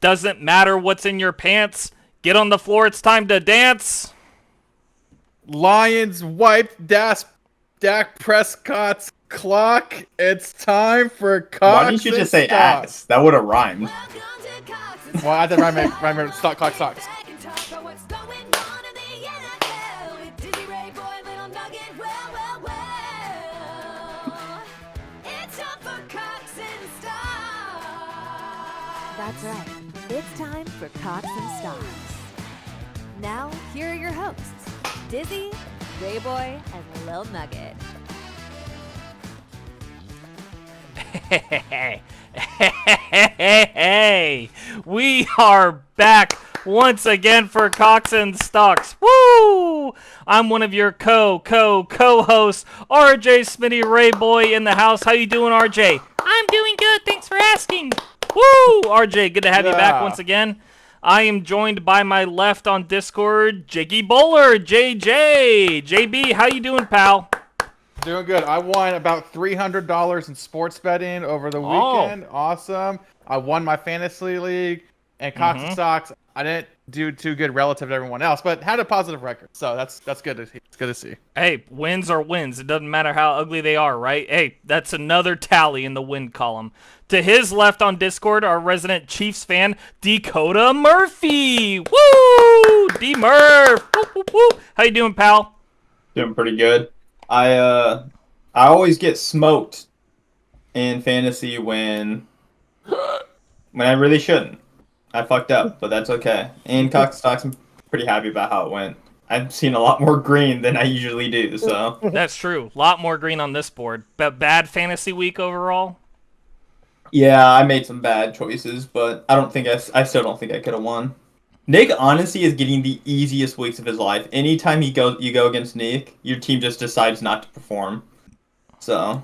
Doesn't matter what's in your pants. Get on the floor. It's time to dance. Lions wiped Dak Prescott's clock. It's time for Cox. Why didn't you just say ass? That would have rhymed. Well, I had to rhyme stock clock socks. That's right. It's time for Cox and Stocks. Now, here are your hosts, Dizzy, Rayboy, and Lil Nugget. Hey, we are back once again for Cox and Stocks. Woo! I'm one of your co-hosts, RJ Smitty Rayboy in the house. How you doing, RJ? I'm doing good. Thanks for asking. Woo! RJ, good to have you back once again. I am joined by my left on Discord, Jiggy Bowler, JJ. JB, how you doing, pal? Doing good. I won about $300 in sports betting over the weekend. Awesome. I won my fantasy league and Cox and Stocks. I didn't do too good relative to everyone else, but had a positive record. So that's good to see. It's good to see. Hey, wins are wins. It doesn't matter how ugly they are, right? Hey, that's another tally in the win column. To his left on Discord, our resident Chiefs fan, Dakota Murphy. Woo! D-Murph. Woo, woo, woo. How you doing, pal? Doing pretty good. I always get smoked in fantasy when I really shouldn't. I fucked up, but that's okay. In Cox Stocks, I'm pretty happy about how it went. I've seen a lot more green than I usually do, so. That's true. A lot more green on this board. But bad fantasy week overall? Yeah, I made some bad choices, but I still don't think I could have won. Nick honestly is getting the easiest weeks of his life. Anytime you go against Nick, your team just decides not to perform. So.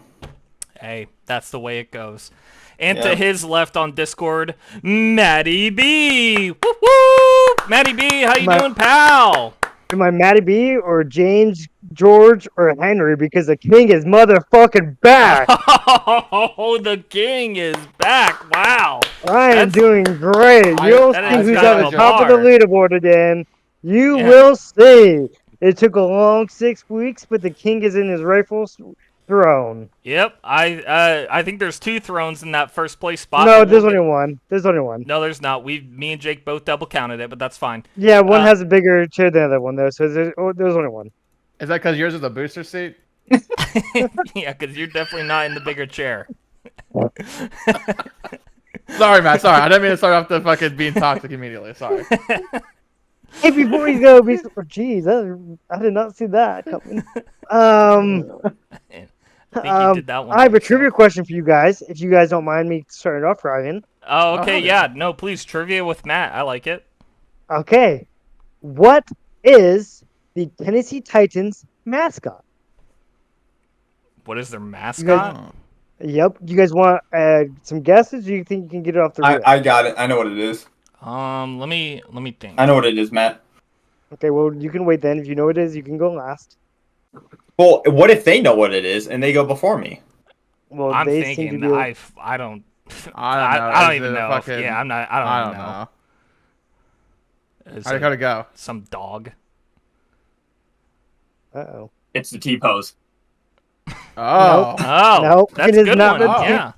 Hey, that's the way it goes. And to his left on Discord, Matty B. Woo woo! Matty B, how you doing, pal? Am I Matty B or James, George, or Henry? Because the king is motherfucking back. Oh, the king is back. Wow. I am doing great. You'll see who's at the top of the leaderboard again. You will see. It took a long 6 weeks, but the king is in his rightful throne. Yep, I think there's 2 thrones in that first place spot. No, there's only one. There's only one. No, there's not. Me and Jake both double counted it, but that's fine. Yeah, one has a bigger chair than the other one, though, so there's only one. Is that because yours is a booster seat? Yeah, because you're definitely not in the bigger chair. Sorry, Matt. Sorry. I didn't mean to start off the fucking being toxic immediately. Sorry. Hey, before you go, jeez, I did not see that coming. I have a trivia question for you guys, if you guys don't mind me starting off, Ryan. Oh, okay, yeah. No, please, trivia with Matt. I like it. Okay. What is the Tennessee Titans mascot? What is their mascot? Yep. You guys want some guesses, or you think you can get it off the rip? I got it. I know what it is. Let me think. I know what it is, Matt. Okay, well, you can wait then. If you know what it is, you can go last. Well, what if they know what it is and they go before me? Well, I'm they thinking seem to be... I don't know. I don't even know. fucking... Yeah, I'm not. I don't know. How'd it go? Some dog. Uh-oh. It's the T-pose. Oh. Oh, Nope. that's It a is good not one. the Yeah.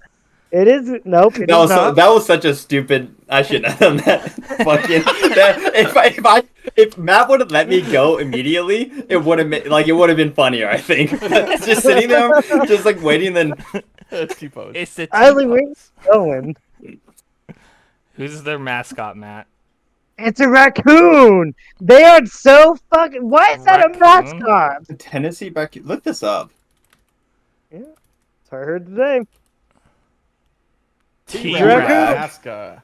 It is... Nope, it is not. That was such a stupid... I shouldn't have done that. Fucking... If Matt would have let me go immediately, it would have been funnier, I think. Just sitting there, just like waiting, then... It's T-pose. It's the I was waiting going. Who's their mascot, Matt? It's a raccoon. They are so fucking... Why is that a mascot? The Tennessee back... Look this up. Yeah, that's what I heard today. T-Rex. Mascot.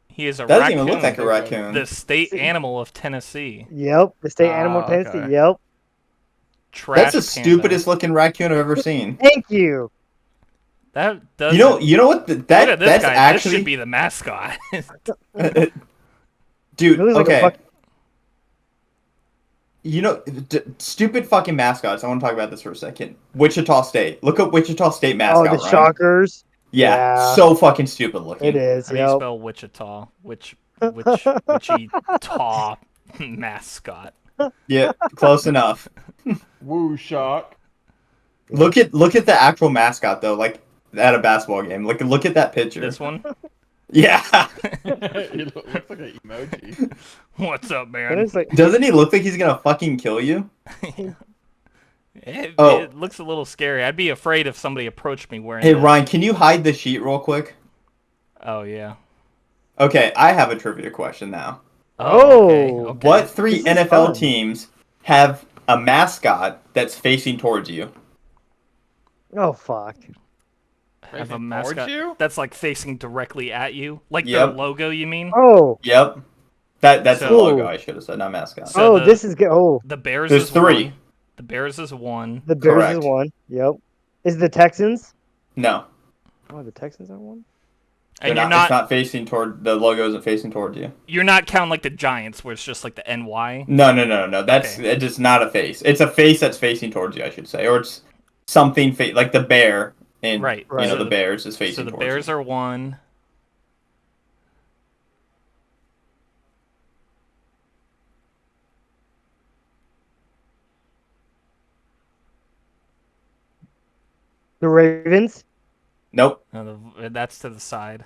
He is a Doesn't raccoon. even look like a raccoon. The state animal of Tennessee. Yep, the state animal of Tennessee. Okay. Yep. Trash That's the panda. stupidest looking raccoon I've ever seen. Thank you. That does. You know what? Look at this That's guy. actually... This should be the mascot. Dude, It looks like a okay. fuck- You know, stupid fucking mascots. I want to talk about this for a second. Wichita State. Look up Wichita State mascot. Oh, the Ryan. Shockers. Yeah, Yeah. so fucking stupid looking. It is. How do you Yep. spell Wichita? Wichita mascot. Yeah, close enough. Woo shock. Look at the actual mascot though, like at a basketball game. Look at that picture. This one. Yeah. He looks like an emoji. What's up, And man? it's like, Doesn't he look like he's gonna fucking kill you? It looks a little scary. I'd be afraid if somebody approached me wearing. Hey this. Ryan, can you hide the sheet real quick? Oh yeah. Okay, I have a trivia question now. Okay, Oh. okay. What 3 This is NFL fun. teams have a mascot that's facing towards you? oh fuck. have a Facing towards mascot you? that's like facing directly at you, like Yep. their logo? You mean? Oh. Yep. That's the So- logo I should have said, not mascot. So oh, the- this is good. Oh, The Bears There's is 3. one. The Bears is one. the Bears Correct. is one. Yep. Is the Texans? No. Oh, the Texans are one. And They're you're it's not not facing toward the logo isn't facing towards you. you're not counting like the Giants where it's just like the NY. No. That's Okay. it's just not a face. It's a face that's facing towards you, I should say, or it's something like the bear and Right. you know So the Bears is facing So the towards Bears you. are one. The Ravens. Nope. No, that's to the side.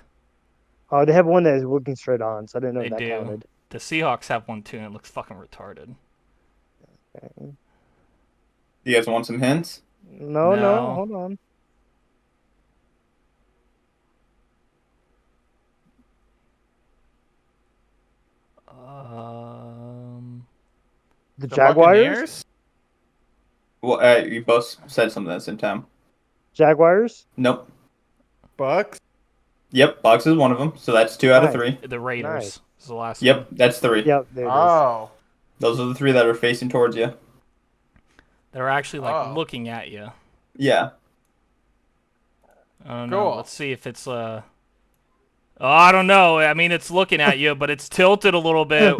Oh, they have one that is looking straight on, so I didn't know They that do. counted. The Seahawks have one too, and it looks fucking retarded. Okay. You guys want some hints? No, No. hold on. The The Jaguars. Buccaneers? Well, you both said something at the same time. Jaguars. Nope. Bucks? Yep, Bucks is one of them, so that's 2 out of Nice. 3. The Raiders Nice. is the last Yep, one. that's 3. Yep, there it is. Oh. Those are the 3 that are facing towards you. They're actually like Oh. looking at you. Yeah. I don't know. Cool. Let's see if it's Oh, I don't know. I mean, it's looking at you, but it's tilted a little bit.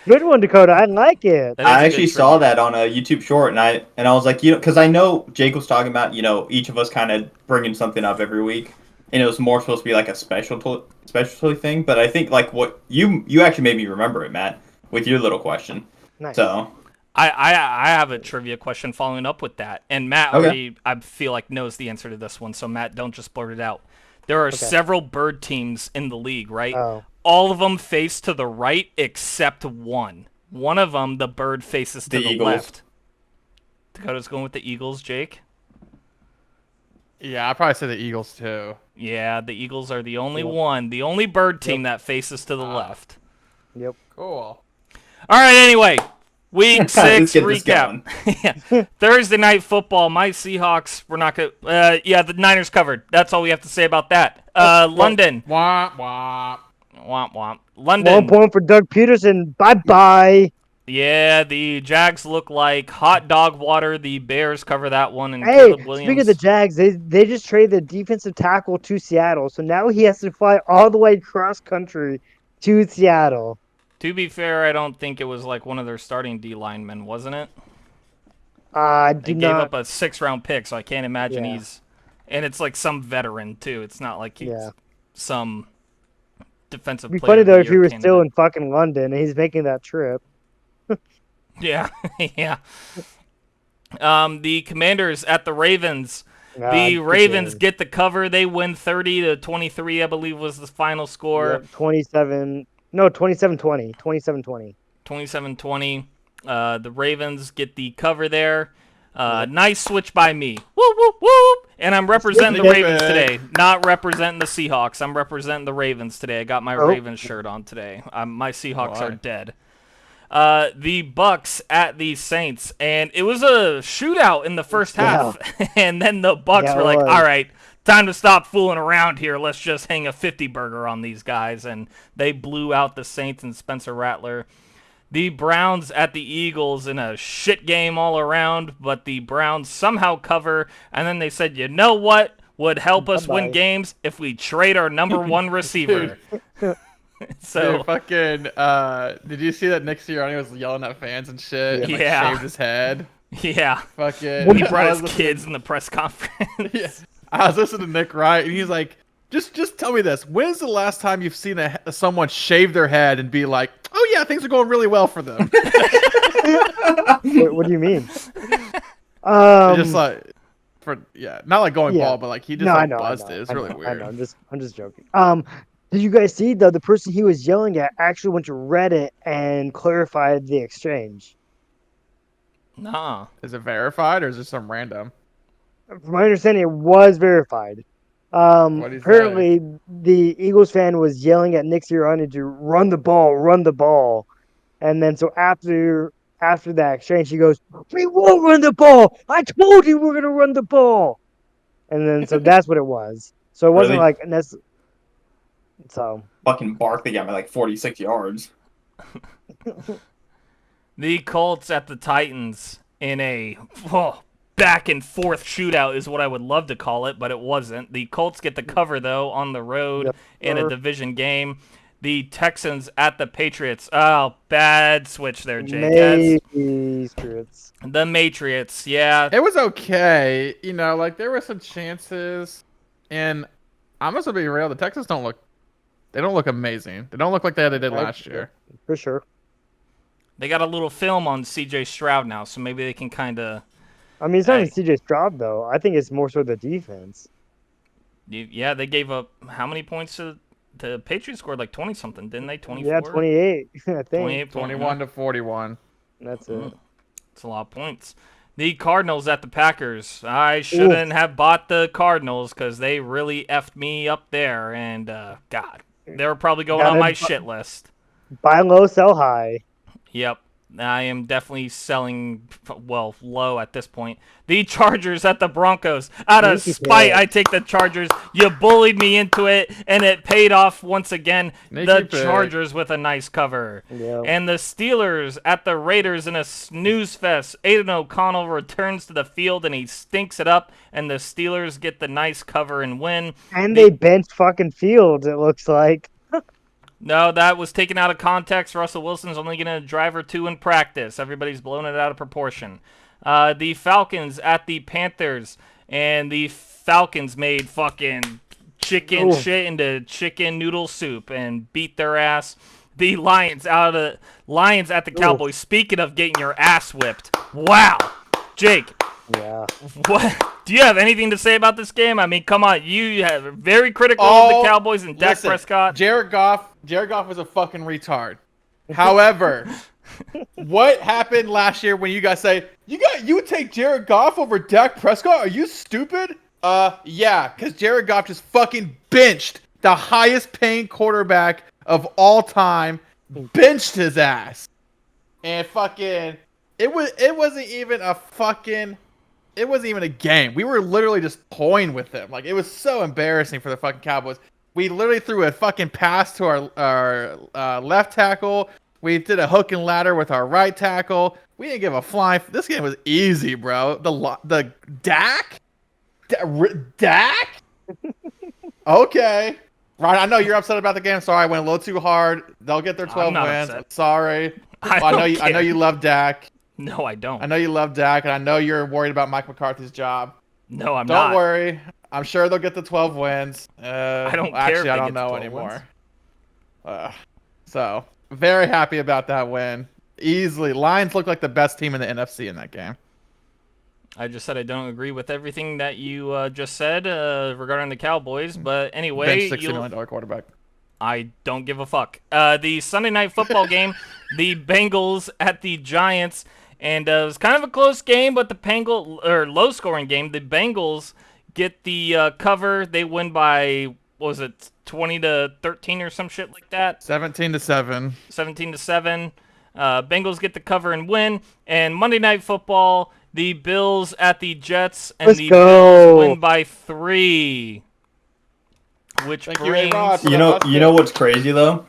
Good one, Dakota. I like it. That is a I good actually saw trivia. that on a YouTube short, and I was like, because I know Jake was talking about, each of us kind of bringing something up every week, and it was more supposed to be like a specialty thing. But I think like what you actually made me remember it, Matt, with your little question. Nice. So I have a trivia question following up with that, and Matt Okay. already I feel like knows the answer to this one. So Matt, don't just blurt it out. There are several bird teams in the league, right? Oh. All of them face to the right except one. One of them, the bird faces to The the Eagles. left. Dakota's going with the Eagles, Jake. Yeah, I probably say the Eagles too. Yeah, the Eagles are the only one, the only bird team that faces to the Ah. left. Yep. Cool. All right, anyway, week 6 Let's get this recap. Yeah. Thursday night football. My Seahawks were not good. Yeah, the Niners covered. That's all we have to say about that. London. Womp womp. Womp womp. 1 London. point for Doug Peterson. Bye bye. Yeah, the Jags look like hot dog water. The Bears cover that one. And Hey, Caleb Williams. speaking of the Jags, they just traded the defensive tackle to Seattle, so now he has to fly all the way cross country to Seattle. To be fair, I don't think it was like one of their starting D linemen, wasn't it? I They do gave not. up a 6th-round pick, so I can't imagine Yeah. he's. And it's like some veteran too. It's not like he's Yeah. some defensive It'd be player. funny of the though if he year was still candidate. in fucking London and he's making that trip. Yeah, yeah. The Commanders at the Ravens. Ah, The good Ravens game. get the cover. They win 30-23, I believe was the final score. Yep, 27. No, 27-20. 27-20. 27-20. The Ravens get the cover there. Nice switch by me. Whoop, whoop, whoop. And I'm representing the Switch Ravens it. today, not representing the Seahawks. I'm representing the Ravens today. I got my Oh. Ravens shirt on today. My Seahawks Why? are dead. The Bucks at the Saints, and it was a shootout in the first half. And then the Bucks Yeah, were it like, was. all right, time to stop fooling around here. Let's just hang a 50 burger on these guys. And they blew out the Saints and Spencer Rattler. The Browns at the Eagles in a shit game all around, but the Browns somehow cover. And then they said, you know what would help us win Bye-bye. games if we trade our number one receiver. So Dude, fucking, did you see that Nick Sirianni was yelling at fans and shit? And, like, Yeah. shaved his head? Yeah. Fucking. He brought I his was kids in the press conference. Yeah. I was listening to Nick Wright, and he's like, just tell me this. When's the last time you've seen someone shave their head and be like, oh yeah, things are going really well for them? What do you mean? Just like, not like going bald, but like he just buzzed it. It's really weird. I know. I'm just joking. Did you guys see the person he was yelling at actually went to Reddit and clarified the exchange? Nah. Is it verified or is it some random? From my understanding, it was verified. What'd he Apparently, the Eagles fan was yelling at Nick Sirianni to run the ball, and then so after that exchange, he goes, "We won't run the ball. I told you we're gonna run the ball." And then so that's what it was. So it wasn't Really? like so. Fucking bark. They got me like 46 yards. The Colts at the Titans in a back and forth shootout is what I would love to call it, but it wasn't. The Colts get the cover, though, on the road in a division game. The Texans at the Patriots. Oh, bad switch there, Jake. Patriots. The Matriots, yeah. It was okay. You know, like there were some chances, and I'm just gonna be real. The Texans don't look amazing. They don't look like they did last year. For sure. They got a little film on C.J. Stroud now, so maybe they can kind of... I mean, it's not even C.J. Stroud, though. I think it's more so the defense. Yeah, they gave up how many points to... The Patriots scored like 20-something, didn't they? 24? Yeah, 28, I think. 28 21 to 41. That's it. It's a lot of points. The Cardinals at the Packers. I shouldn't have bought the Cardinals because they really effed me up there. And, God, they were probably going on my shit list. Buy low, sell high. Yep. I am definitely selling, well, low at this point. The Chargers at the Broncos. Out of spite, I take the Chargers. You bullied me into it, and it paid off once again. The Chargers with a nice cover. Yep. And the Steelers at the Raiders in a snooze fest. Aiden O'Connell returns to the field, and he stinks it up, and the Steelers get the nice cover and win. And they bench fucking Fields, it looks like. No, that was taken out of context. Russell Wilson's only getting a drive or two in practice. Everybody's blown it out of proportion. The Falcons at the Panthers, and the Falcons made fucking chicken shit into chicken noodle soup and beat their ass. The Lions at the Cowboys. Speaking of getting your ass whipped, wow, Jake. Yeah. What? Do you have anything to say about this game? I mean, come on. You have very critical of the Cowboys and Dak Prescott. Jared Goff was a fucking retard. However, what happened last year when you guys say you would take Jared Goff over Dak Prescott? Are you stupid? Yeah, because Jared Goff just fucking benched the highest paying quarterback of all time, benched his ass, and fucking it wasn't even a game. We were literally just toying with him. Like, it was so embarrassing for the fucking Cowboys. We literally threw a fucking pass to our left tackle. We did a hook and ladder with our right tackle. We didn't give a flying. This game was easy, bro. The Dak? Dak? Okay. Right, I know you're upset about the game. Sorry, I went a little too hard. They'll get their 12 wins. Upset. Sorry. I know you love Dak. No, I don't. I know you love Dak, and I know you're worried about Mike McCarthy's job. No, I'm not. Don't worry. I'm sure they'll get the 12 wins. I don't care. Actually, if I they don't get the know 12 anymore. wins. So, very happy about that win. Easily. Lions look like the best team in the NFC in that game. I just said I don't agree with everything that you just said regarding the Cowboys, but anyway, Bench $60 million quarterback. I don't give a fuck. The Sunday Night Football game, the Bengals at the Giants, and it was kind of a close game, but low-scoring game. The Bengals get the cover. They win by, what was it, 20-13 or some shit like that? 17-7. 17-7. Bengals get the cover and win. And Monday Night Football, the Bills at the Jets, and Bills win by 3. Which brings... You know what's crazy though?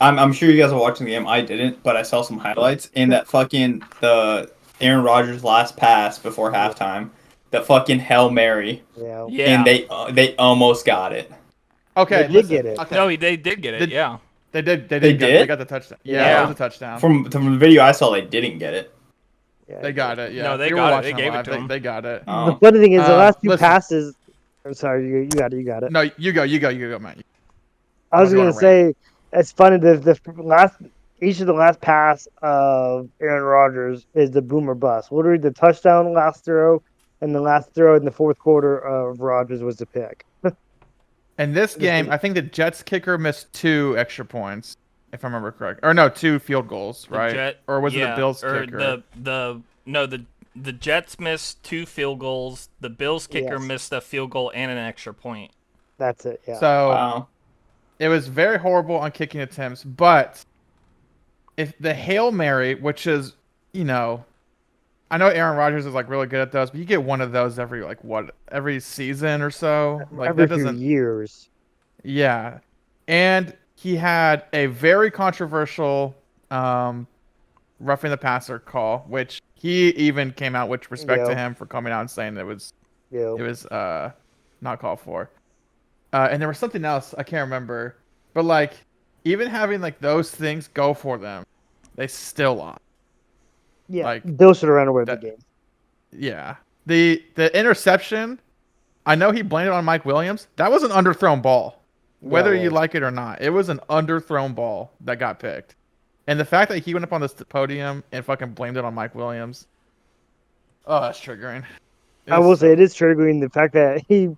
I'm sure you guys are watching the game. I didn't, but I saw some highlights in that fucking the Aaron Rodgers last pass before halftime. The fucking Hail Mary. Yeah. And they almost got it. Okay, they did get it. Okay. No, they did get it. Yeah. They did. They They got the touchdown. Yeah, it was a touchdown. From the video I saw, they didn't get it. Yeah, They got it. Yeah. No, they If you were got it. watching They gave it live, to 'em. They got it. The Oh. funny thing is, the last two listen. passes. I'm sorry, you got it. You got it. No, you go, Matt. I was I'm gonna going say it's funny that each of the last pass of Aaron Rodgers is the boomer bust. Literally, the touchdown last throw and the last throw in the fourth quarter of Rodgers was the pick. In this game, I think the Jets kicker missed 2 extra points, if I remember correct. Or no, 2 field goals, The right? Or was it yeah, the Bills or kicker? The Jets missed 2 field goals. The Bills kicker Yes. missed a field goal and an extra point. That's it. Yeah. So Wow. it was very horrible on kicking attempts, but if the Hail Mary, which is, I know Aaron Rodgers is like really good at those, but you get one of those every season or so. Like Every that few doesn't. years. Yeah, and he had a very controversial roughing the passer call, which he even came out, which respect to Yeah. him for coming out and saying it was Yeah. not called for. And there was something else I can't remember, but like even having like those things go for them, they still lost. Yeah. Like, Bill should have ran away with that- the game. Yeah, the interception, I know he blamed it on Mike Williams. That was an underthrown ball, whether Yeah, it you was. like it or not. It was an underthrown ball that got picked, and the fact that he went up on this podium and fucking blamed it on Mike Williams. Oh, that's triggering. I will say it is triggering the fact that he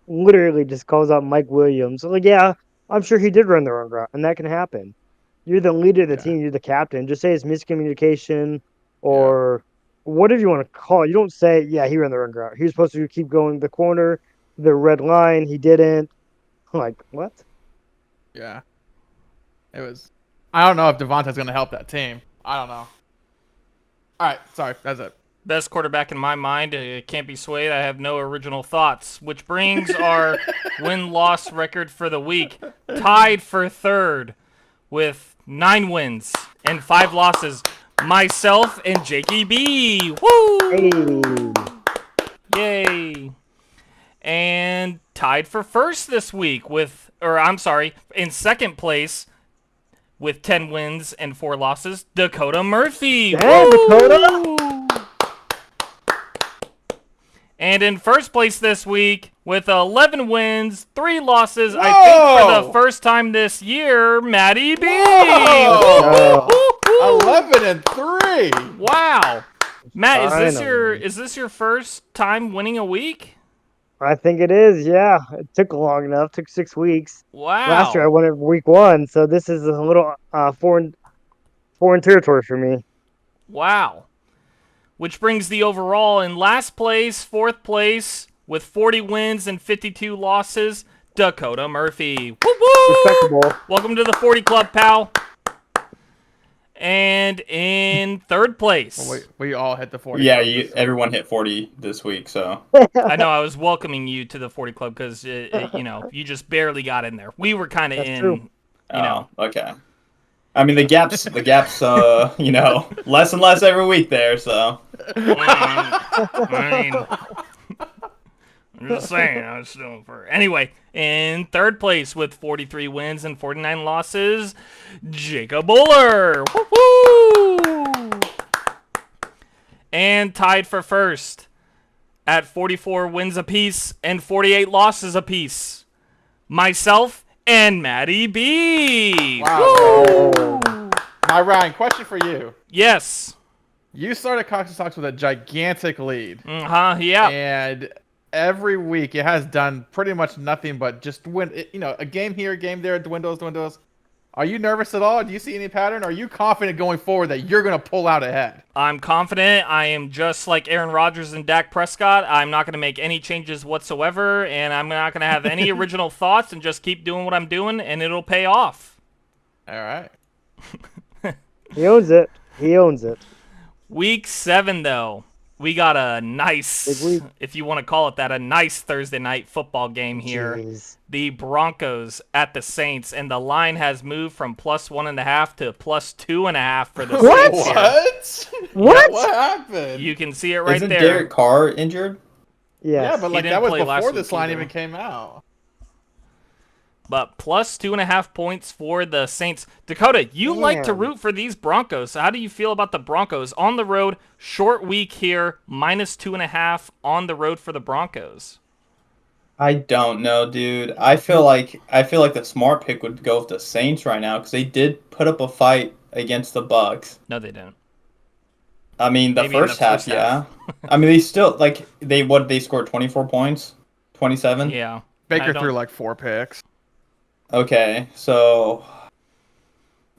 literally just calls out Mike Williams. Like, yeah, I'm sure he did run the wrong route, and that can happen. You're the leader of the Yeah. team. You're the captain. Just say it's miscommunication or whatever you want to call it. You don't say, yeah, he ran the wrong route. He was supposed to keep going the corner, the red line. He didn't. I'm like, what? Yeah. It was. I don't know if Devontae's going to help that team. I don't know. All right. Sorry. That's it. Best quarterback in my mind. Can't be swayed. I have no original thoughts. Which brings our win-loss record for the week. Tied for third with 9 wins and 5 losses. Myself and Jakey B. Woo! Hey. Yay! And tied for first this week in second place with 10 wins and 4 losses, Dakota Murphy. Damn, Woo! Dakota! And in first place this week with 11 wins, 3 losses, I think for the Whoa! first time this year, Matty B. Whoa! Woo! 11-3. Wow. Matt, Finally. is this your first time winning a week? I think it is, yeah. It took long enough. Took 6 weeks. Wow. Last year I won it week 1, so this is a little foreign territory for me. Wow. Which brings the overall in last place, fourth place, with 40 wins and 52 losses, Dakota Murphy. Woo woo! Respectable. Welcome to the 40 Club, pal. And in third place, Well, we all hit the 40. Yeah, everyone hit 40 this week, so. I know I was welcoming you to the 40 Club because, you just barely got in there. We were kind of That's in, true. Okay. I mean, the gap's, less and less every week there, so. I mean, I'm just saying, I was still for. Anyway, in third place with 43 wins and 49 losses, Jacob Buller. Woo-hoo! And tied for first at 44 wins apiece and 48 losses apiece, myself and Matty B. Wow. Now, Ryan, question for you. Yes. You started Cox and Sox with a gigantic lead. Yeah. And every week it has done pretty much nothing but just win. A game here, a game there, dwindles. Are you nervous at all? Do you see any pattern? Are you confident going forward that you're going to pull out ahead? I'm confident. I am just like Aaron Rodgers and Dak Prescott. I'm not going to make any changes whatsoever, and I'm not going to have any original thoughts and just keep doing what I'm doing, and it'll pay off. All right. He owns it. He owns it. Week 7, though. We got a nice, Big week. if you want to call it that, a nice Thursday night football game here. Jeez. The Broncos at the Saints, and the line has moved from +1.5 to +2.5 for the What? Saints here. What? What happened? You can see it right Isn't there. Derek Carr injured? Yes. Yeah, but He like didn't that was play last before week this line either. even came out. But plus 2.5 points for the Saints. Dakota, you like to Damn. root for these Broncos. So how do you feel about the Broncos on the road? Short week here, minus 2.5 on the road for the Broncos. I don't know, dude. I feel like the smart pick would go with the Saints right now because they did put up a fight against the Bucks. No, they didn't. I mean, the Maybe in the first half, first half. yeah. I mean, they still they scored 24 points, 27. Yeah. I Baker don't- threw like 4 picks. Okay, so,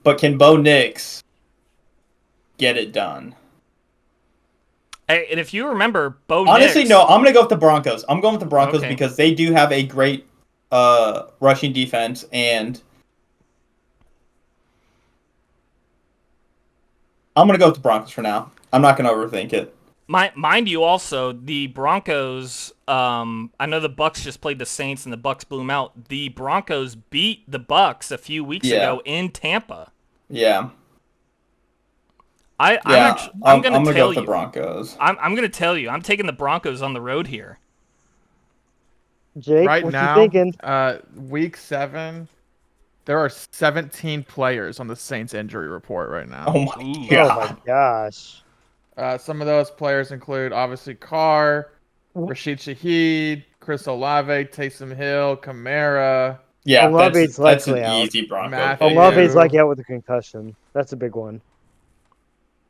but can Bo Nix get it done? Hey, and if you remember, Bo Honestly, Nix, no. I'm gonna go with the Broncos. I'm going with the Broncos Okay. because they do have a great rushing defense, and I'm gonna go with the Broncos for now. I'm not gonna overthink it. Mind you, also the Broncos. I know the Bucks just played the Saints, and the Bucks blew them out. The Broncos beat the Bucks a few weeks Yeah. ago in Tampa. Yeah, I'm yeah. I'm gonna I'm gonna go tell with the you. Broncos. I'm gonna tell you. I'm taking the Broncos on the road here. Jake, Right what now, you thinking? week 7, there are 17 players on the Saints injury report right now. Oh my Ooh. Oh god. my gosh. Some of those players include obviously Carr, Rashid Shaheed, Chris Olave, Taysom Hill, Kamara. Yeah, Olave's that's an likely out. easy Bronco Matthew. pick. Olave's Yeah. likely out with a concussion. That's a big one.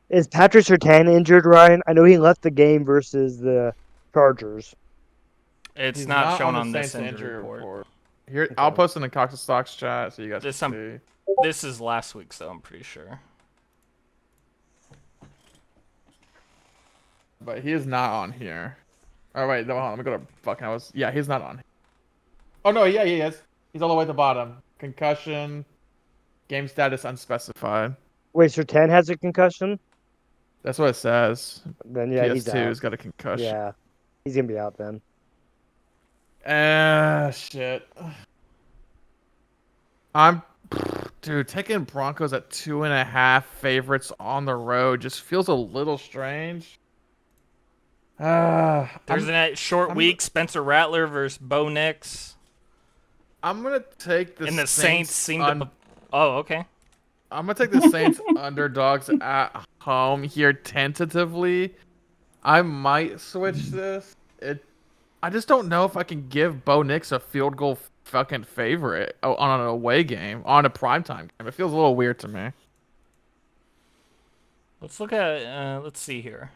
Is Patrick Surtain injured, Ryan? I know he left the game versus the Chargers. It's He's not shown the on this Saints injury report. Here, I'll post in the Cox and Stocks chat so you guys This can some- see. This is last week's, though. I'm pretty sure. But he is not on here. Oh wait, no, hold on, let me go to fucking. Yeah, he's not on. Oh no, yeah, he is. He's all the way at the bottom. Concussion, game status unspecified. Wait, Surtain has a concussion? That's what it says. Then yeah, he's PS2 out. has got a concussion. Yeah, he's gonna be out then. Shit. Dude, taking Broncos at 2.5 favorites on the road just feels a little strange. There's a short I'm- week. Spencer Rattler versus Bo Nix. I'm gonna take the And the Saints seem un- to. Oh, okay. I'm gonna take the Saints underdogs at home here tentatively. I might switch this. I just don't know if I can give Bo Nix a field goal fucking favorite on an away game, on a primetime game. It feels a little weird to me. Let's look at. Let's see here.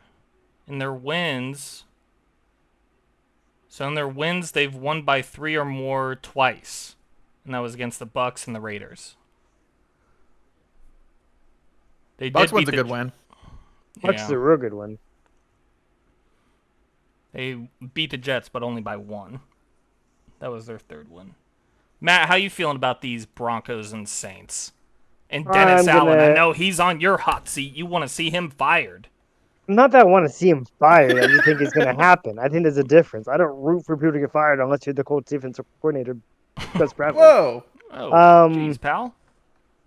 In their wins. So in their wins, they've won by 3 or more twice, and that was against the Bucks and the Raiders. They Bucks did wins beat a the good win. Bucks Yeah. is a real good one. They beat the Jets, but only by 1. That was their 3rd win. Matt, how you feeling about these Broncos and Saints? And Dennis I'm Allen, I gonna- know he's on your hot seat. You want to see him fired. Not that I want to see him fired. I just think it's gonna happen. I think there's a difference. I don't root for people to get fired unless you're the Colts defensive coordinator, Gus Bradley. Whoa! Oh, Um, jeez, pal.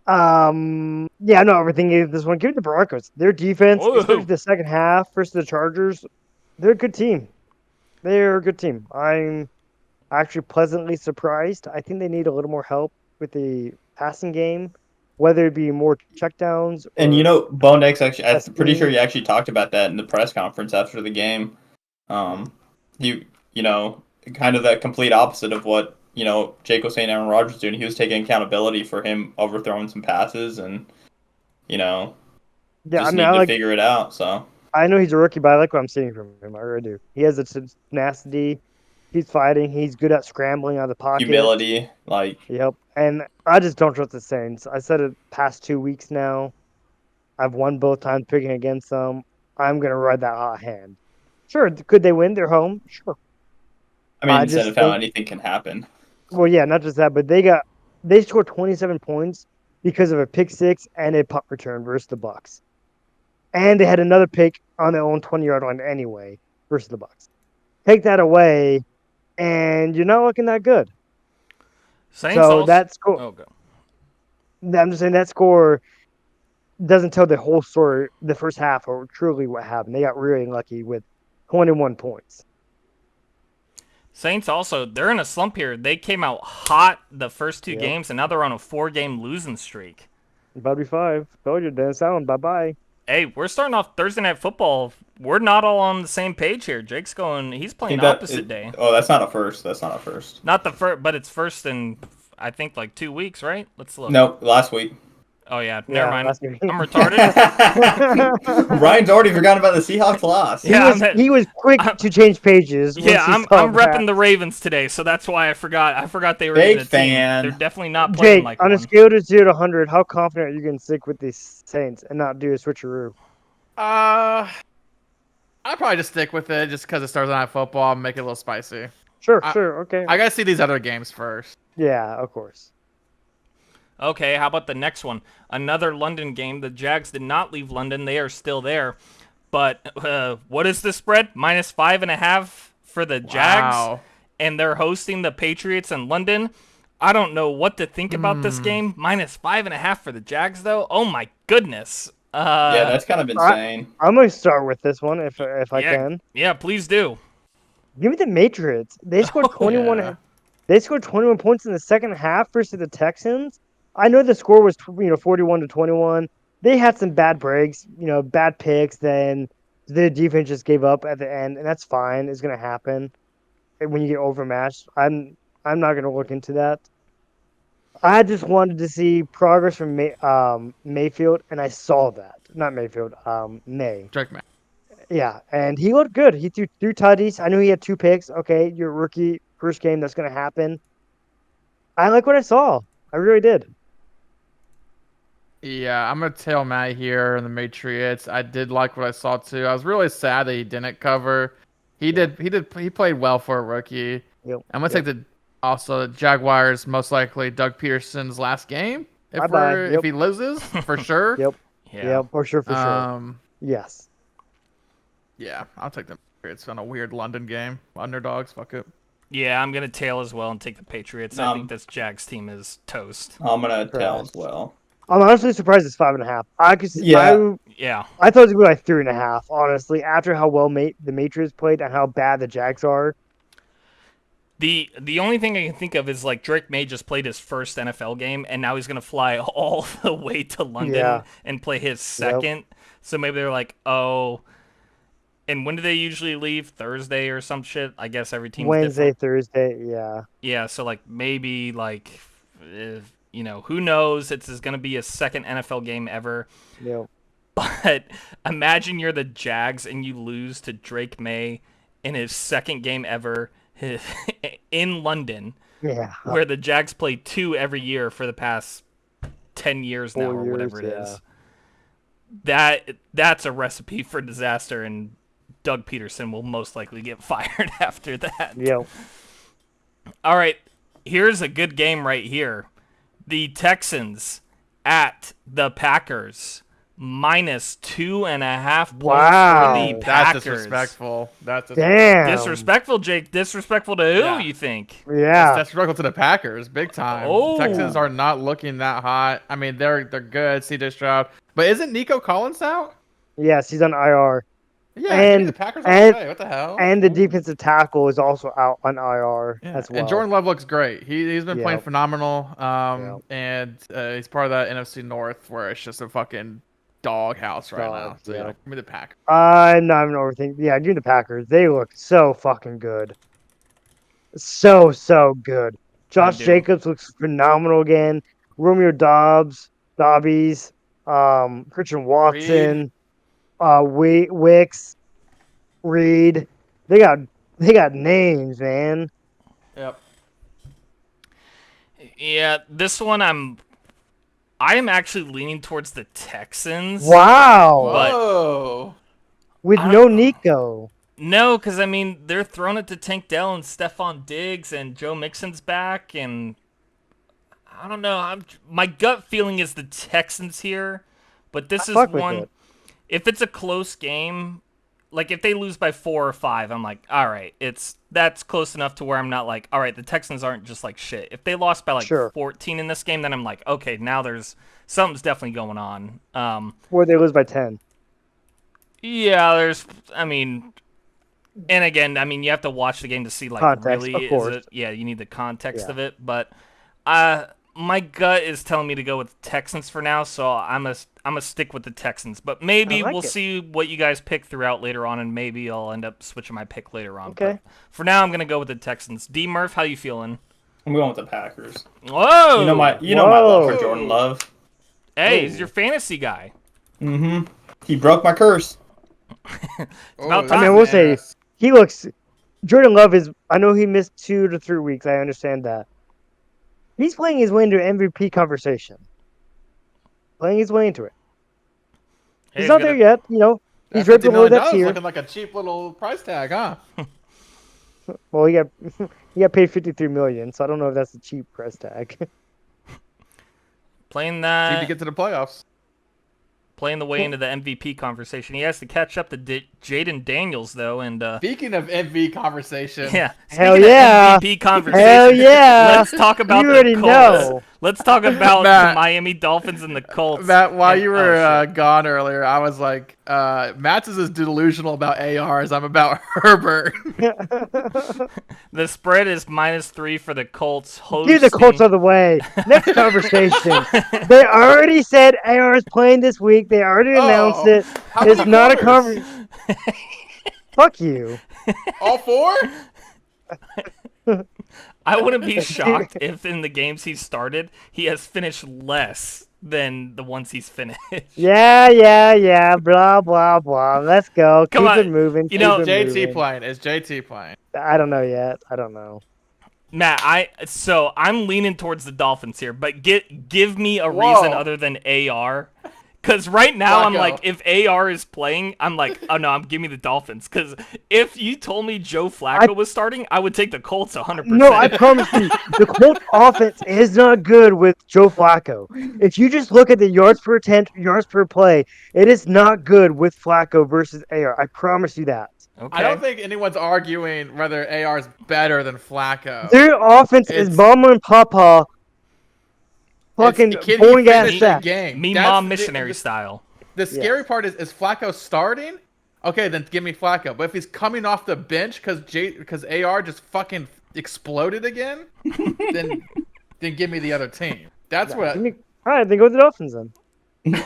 Yeah, I know everything is this one. Give it the Broncos. Their defense, Whoa. especially the second half versus the Chargers, they're a good team. They're a good team. I'm actually pleasantly surprised. I think they need a little more help with the passing game, whether it be more checkdowns. And or- you know, Bo Nix actually, I'm That's pretty sure me. he actually talked about that in the press conference after the game. You know, kind of the complete opposite of what, you know, Jake was saying Aaron Rodgers doing. He was taking accountability for him overthrowing some passes and, you know, yeah, just I mean, need I to like. figure it out. So, I know he's a rookie, but I like what I'm seeing from him. I really do. He has a tenacity. He's fighting. He's good at scrambling out of the pocket. humility, like, Yep. And I just don't trust the Saints. I said it past 2 weeks now. I've won both times picking against them. I'm gonna ride that hot hand. Sure, could they win? They're home. Sure. I mean, I instead just of how think- anything can happen. Well, yeah, not just that, but they scored 27 points because of a pick six and a punt return versus the Bucks, and they had another pick on their own 20-yard line anyway versus the Bucks. Take that away, and you're not looking that good. Saints So also. that score, Oh, go. I'm just saying that score doesn't tell the whole story. The first half or truly what happened. They got really lucky with 21 points. Saints also, they're in a slump here. They came out hot the first two Yep. games, and now they're on a 4-game losing streak. About to be 5. Told you, Dennis Allen. Bye bye. Hey, we're starting off Thursday Night Football. We're not all on the same page here. Jake's going, he's playing opposite day. Oh, that's not a first. That's not a first. Not the first, but it's first in, I think, like 2 weeks, right? Let's look. Nope, last week. Oh, yeah, Yeah, never mind. last game. I'm retarded. Ryan's already forgotten about the Seahawks loss. Yeah, He was quick to change pages. once Yeah, he I'm saw repping that. the Ravens today, so that's why I forgot. I forgot they were Big even a team. fan. They're definitely not playing Jake, like on one. a scale of 0 to 100, how confident are you going to stick with these Saints and not do a switcheroo? I'd probably just stick with it just because it starts on football and make it a little spicy. Sure, I- sure, okay. I gotta see these other games first. Yeah, of course. Okay, how about the next one? Another London game. The Jags did not leave London. They are still there. But what is the spread? -5.5 for the Jags. Wow. And they're hosting the Patriots in London. I don't know what to think about this game. -5.5 for the Jags, though. Oh, my goodness. Yeah, that's kind of insane. I'm going to start with this one if I yeah, can. Yeah, please do. Give me the Matriots. They scored 21. yeah. They scored 21 points in the second half versus the Texans. I know the score was 41-21. They had some bad breaks, bad picks. Then the defense just gave up at the end, and that's fine. It's gonna happen when you get overmatched. I'm not gonna look into that. I just wanted to see progress from Mayfield, and I saw that. Not Mayfield, May. Drake man. Yeah, and he looked good. He threw tutties. I knew he had 2 picks. Okay, you're a rookie, first game, that's gonna happen. I like what I saw. I really did. Yeah, I'm gonna tell Matt here in the Matriots. I did like what I saw too. I was really sad that he didn't cover. He played well for a rookie. Yep. I'm gonna take the Jaguars, most likely Doug Peterson's last game. Bye-bye. Yep. If he loses, for sure. Yep. Yeah. Yeah, for sure. Yes. Yeah, I'll take the Patriots on a weird London game. Underdogs, fuck it. Yeah, I'm going to tail as well and take the Patriots. I think this Jags team is toast. I'm gonna tell as well. I'm honestly surprised it's 5.5. I could. Yeah. Yeah. I thought it was gonna be like 3.5. Honestly, after how well the Matrix played and how bad the Jags are. The only thing I can think of is like Drake May just played his first NFL game, and now he's gonna fly all the way to London Yeah. and play his second. So maybe they're like, oh. And when do they usually leave? Thursday or some shit? I guess every team's Wednesday, different. Thursday. Yeah. Yeah. So like maybe like, who knows? It's gonna be his second NFL game ever. Yep. But imagine you're the Jags and you lose to Drake May in his second game ever in London, Yeah. where the Jags play 2 every year for the past 10 years now, 4 or whatever it years, is. That's a recipe for disaster, and Doug Peterson will most likely get fired after that. Yep. All right, here's a good game right here. The Texans at the Packers. -2.5 points Wow. for the That's Packers. disrespectful. Damn. Disrespectful, Jake. Disrespectful to who, Yeah. you think? Yeah. That's disrespectful to the Packers, big time. Oh. Texans are not looking that hot. I mean, they're good. CJ Stroud, but isn't Nico Collins out? Yes, he's on IR, Yeah, And- the Packers are and- away. What the hell? and the defensive tackle is also out on IR Yeah, as well. And Jordan Love looks great. He's been playing Yep. phenomenal. And he's part of that NFC North where it's just a fucking doghouse right now. Dog, So yeah. give me the Packers. I'm not even overthinking. Yeah, give me the Packers. They look so fucking good. So good. Josh do. Jacobs looks phenomenal again. Romeo Dobbies, Christian Watson, Wicks, Reed. They got names, man. Yep. Yeah, this one I am actually leaning towards the Texans. Wow. But- Whoa. With I no don't- Nico. No, because I mean they're throwing it to Tank Dell and Stephon Diggs and Joe Mixon's back, and I don't know. My gut feeling is the Texans here, but this is fuck with one. it. If it's a close game, like if they lose by 4 or 5, I'm like, all right, that's close enough to where I'm not like, all right, the Texans aren't just like shit. If they lost by like Sure. 14 in this game, then I'm like, okay, now there's something's definitely going on. Or they lose by 10. Yeah, I mean, And again, I mean, you have to watch the game to see like Context, really of is course. it. Yeah, you need the context Yeah. of it. But my gut is telling me to go with Texans for now, so I'm a stick with the Texans. But maybe I like we'll it. see what you guys pick throughout later on, and maybe I'll end up switching my pick later on. Okay. But for now, I'm gonna go with the Texans. D Murph, how you feeling? I'm going with the Packers. Whoa! You know my love for Whoa. Jordan Love. Hey, he's your fantasy guy. Mm-hmm. He broke my curse. about Oh, time. I mean, we'll say yes. he looks. Jordan Love is. I know he missed 2 to 3 weeks. I understand that. He's playing his way into MVP conversation. Playing his way into it. Hey, He's not there yet. You know, he's That right $50 below million that tier. looking like a cheap little price tag, huh? Well, he got paid $53 million, so I don't know if that's a cheap price tag. Playing Cheap that. to get to the playoffs. Playing the way into the MVP conversation. He has to catch up to Jaden Daniels, though, and Speaking of MV conversation, yeah. Hell speaking of yeah. MVP conversation. Hell yeah! Let's talk about You the already Colts. know. Let's talk about Matt. the Miami Dolphins and the Colts. Matt, while And- you were oh, shit. gone earlier, I was like, Matt's is as delusional about AR as I'm about Herbert. The spread is -3 for the Colts. Get the Colts out of the way. Next conversation. They already said AR is playing this week. They already announced it. How It's many not a quarters? conversation. Fuck you. All 4? I wouldn't be shocked if in the games he's started, he has finished less than the ones he's finished. Yeah. Blah blah blah. Let's go. Come Keep on. it moving. You know, keep it JT moving. playing. Is JT playing? I don't know yet. I don't know. Matt, I'm leaning towards the Dolphins here, but give me a Whoa. reason other than AR. Because right now I'm Flacco. like, if AR is playing, I'm like, oh no, give me the Dolphins. Because if you told me Joe Flacco was starting, I would take the Colts 100%. No, I promise you, the Colts offense is not good with Joe Flacco. If you just look at the yards per attempt, yards per play, it is not good with Flacco versus AR. I promise you that. Okay. I don't think anyone's arguing whether AR is better than Flacco. Their offense is It's- Mama and Papa fucking Can he boring ass finish the stats. game? Me That's mom the- missionary the- style. The scary part is Flacco starting? Okay, then give me Flacco. But if he's coming off the bench because AR just fucking exploded again, then give me the other team. That's what. All right, then go with the Dolphins then.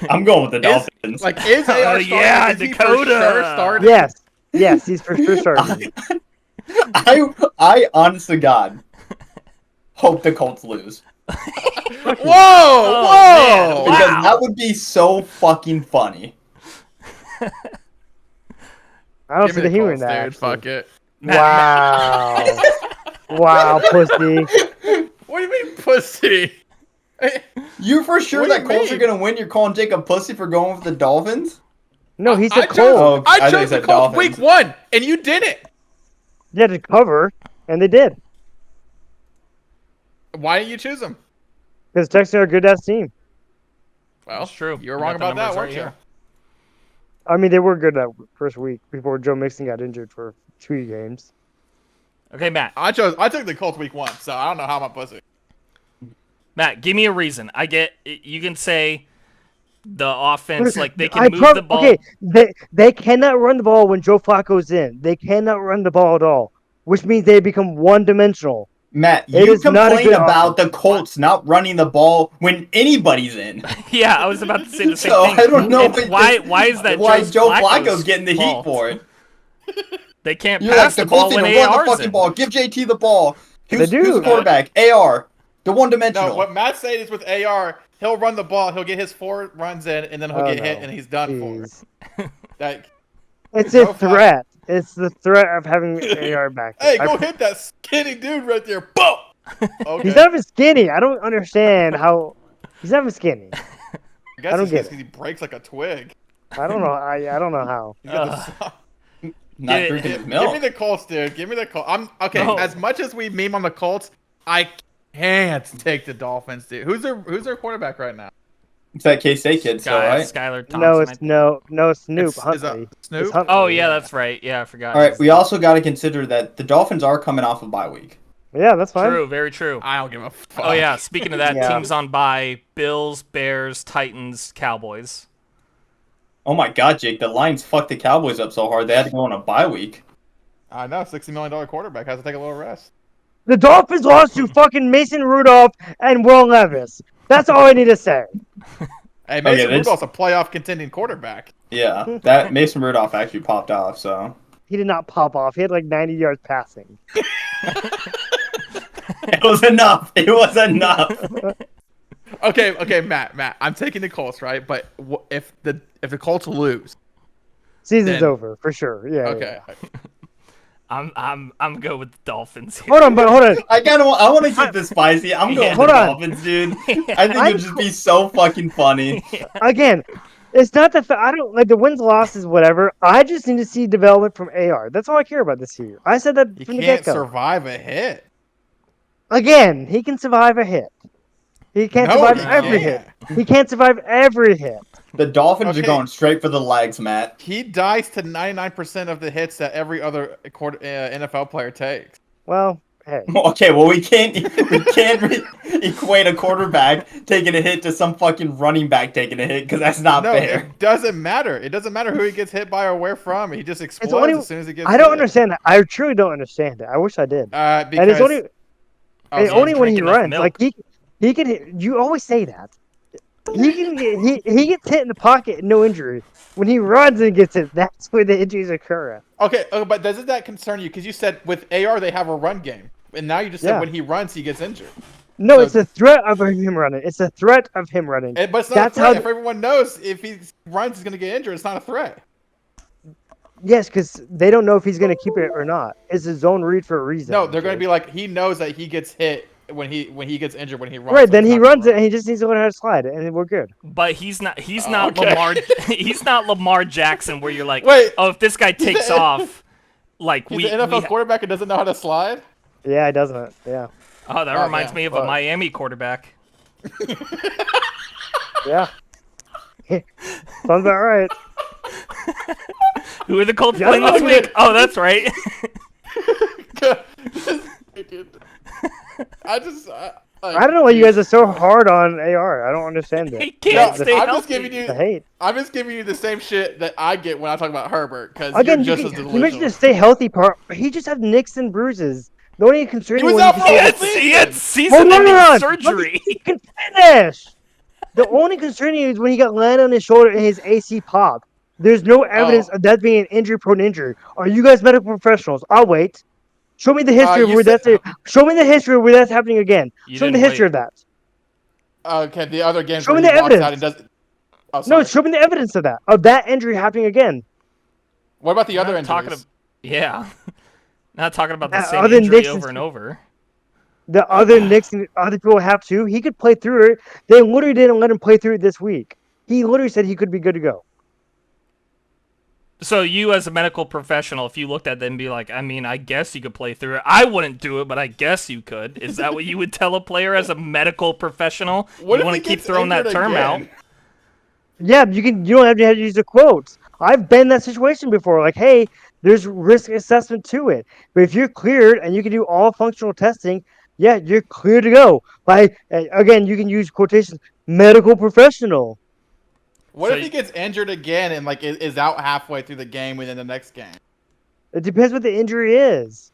I'm going with the Dolphins. Like is AR starting? yeah, Is he for Dakota. sure starting? Yes, he's for sure starting. I honest to God hope the Colts lose. Whoa! man. Whoa! Because Wow. that would be so fucking funny. I don't Give see me the humor in Colts, that. dude. actually. Fuck it. Wow. Wow, pussy. What do you mean, pussy? You for sure What do that you Colts are mean? gonna win? You're calling Jacob pussy for going with the Dolphins? No, he I said chose, Colts. Oh, I I thought you chose the said Colts Dolphins. week 1, and you didn't. They had to cover, and they did. Why didn't you choose them? Because Texans are a good ass team. Well, That's true. You were You wrong got the about that, numbers weren't right you? here. I mean, they were good that first week before Joe Mixon got injured for 2 games. Okay, Matt. I took the Colts week 1, so I don't know how I'm a pussy. Matt, give me a reason. I get you can say the offense, like they can I move the ball. Okay, they cannot run the ball when Joe Flacco's in. They cannot run the ball at all, which means they become one-dimensional. Matt, It you is not a complain good about the Colts not running the ball when anybody's in. Yeah, I was about to say the same So, thing. I don't know And if why is that why Joe Flacco's Flacco's getting the fault? heat for it. They can't You're like, pass the the ball Colts when need to run the AR's fucking in. ball. Give JT the ball. Who's do. the quarterback? AR. The one-dimensional. No, what Matt's saying is with AR, he'll run the ball, he'll get his 4 runs in, and then he'll Oh, get hit, no. and he's done Jeez. for. Like, It's Joe a threat. It's the threat of having AR back. hey, there. go hit that skinny dude right there. Boom! Okay. He's not even skinny. I don't understand how. He's not even skinny. I guess I don't it's get just 'cause he breaks like a twig. I don't know. I don't know how. He's got the- Not Yeah, drinking his Give milk. me the Colts, dude. Give me the Colts. Okay. No. As much as we meme on the Colts, I can't take the Dolphins, dude. Who's their quarterback right now? It's that K-State kid, so right? Skylar Thompson. No, I it's think. no Snoop Is it Huntley. Snoop? It's Huntley, Oh yeah, that's right. Yeah, I forgot. All right, we also got to consider that the Dolphins are coming off a bye week. Yeah, that's fine. True, very true. I don't give a fuck. Oh yeah, speaking of that, Yeah. teams on bye: Bills, Bears, Titans, Cowboys. Oh my God, Jake, the Lions fucked the Cowboys up so hard they had to go on a bye week. I know, $60 million quarterback has to take a little rest. The Dolphins lost to fucking Mason Rudolph and Will Levis. That's all I need to say. Hey, Mason that's- Rudolph's a playoff contending quarterback. Yeah, that Mason Rudolph actually popped off. So He did not pop off. He had like 90 yards passing. it was enough. It was enough. Okay, Matt, I'm taking the Colts, right? But if the Colts lose, Season's Then- over for sure. Yeah. okay. yeah. I'm good with the Dolphins here. Hold on, but hold on. I want to keep this spicy. I'm going Hold with the on. Dolphins, dude. I think it would just be so fucking funny. Again, it's not the I don't like the wins, losses, whatever. I just need to see development from AR. That's all I care about this year. I said that He from the can't get-go. survive a hit. Again, he can survive a hit. He can't No, survive he every can't. hit. He can't survive every hit. The Dolphins Okay. are going straight for the legs, Matt. He dies to 99% of the hits that every other NFL player takes. Well, hey. Okay, well we can't equate a quarterback taking a hit to some fucking running back taking a hit because that's not No, fair. it doesn't matter. It doesn't matter who he gets hit by or where from. He just explodes only- as soon as he gets I don't hit. understand that. I truly don't understand it. I wish I did. Because And it's only oh, and sorry. only when he drink enough runs. milk. Like he can hit. You always say that. He can get he gets hit in the pocket, no injury. When he runs and gets it, that's where the injuries occur. Okay, but doesn't that concern you? Because you said with AR they have a run game, and now you just said Yeah. when he runs he gets injured. No, So- it's a threat of him running. It's a threat of him running. But it's not That's a threat. how- If everyone knows if he runs he's going to get injured, it's not a threat. Yes, because they don't know if he's going to keep it or not. It's a zone read for a reason. No, they're going to Jake. be like he knows that he gets hit when he gets injured when he runs. Right, so then he's he not gonna runs it run. and he just needs to learn how to slide it, and we're good. But he's not Okay. Lamar he's not Lamar Jackson where you're like, Wait, oh, if this guy takes an- off, like He's an NFL quarterback and doesn't know how to slide. Yeah, he doesn't. Yeah. Oh, that Oh, reminds yeah, me of a fuck. Miami quarterback. Yeah. Sounds about right. Who are the Colts Yeah, playing this oh, week? dude. Oh, that's right. I just I don't know why you guys are so hard on AR. I don't understand he it. can't No, stay I'm healthy. just giving you. The hate. I'm just giving you the same shit that I get when I talk about Herbert because Again, you're you, just as can, you mentioned delusional. the stay healthy part. He just had nicks and bruises. The only concerning He was one out you for can all say- He had season. season-ending Hold on. surgery. He can finish. The only concerning is when he got landed on his shoulder and his AC popped. There's no evidence Oh. of that being an injury-prone injury. Are you guys medical professionals? I'll wait. Show me the history of you where said- that's. Show me the history of where that's happening again. You Show me the didn't history wait. of that. Okay, the other games Show where me he the walks out evidence. and does. Oh, No, sorry. show me the evidence of that injury happening again. What about the other Not injuries? talking ab- yeah. Not talking about the Uh, same other injury Knicks is- over and over. The other Knicks and other people have too. He could play through it. They literally didn't let him play through it this week. He literally said he could be good to go. So you, as a medical professional, if you looked at them and be like, I mean, I guess you could play through it. I wouldn't do it, but I guess you could. Is that what you would tell a player as a medical professional? What you if want he to keep gets throwing that injured term out? again? Yeah, you can. You don't have to use the quotes. I've been in that situation before. Like, hey, there's risk assessment to it. But if you're cleared and you can do all functional testing, yeah, you're clear to go. Like, again, you can use quotations. Medical professional. What So if he gets injured again and like is out halfway through the game within the next game? It depends what the injury is.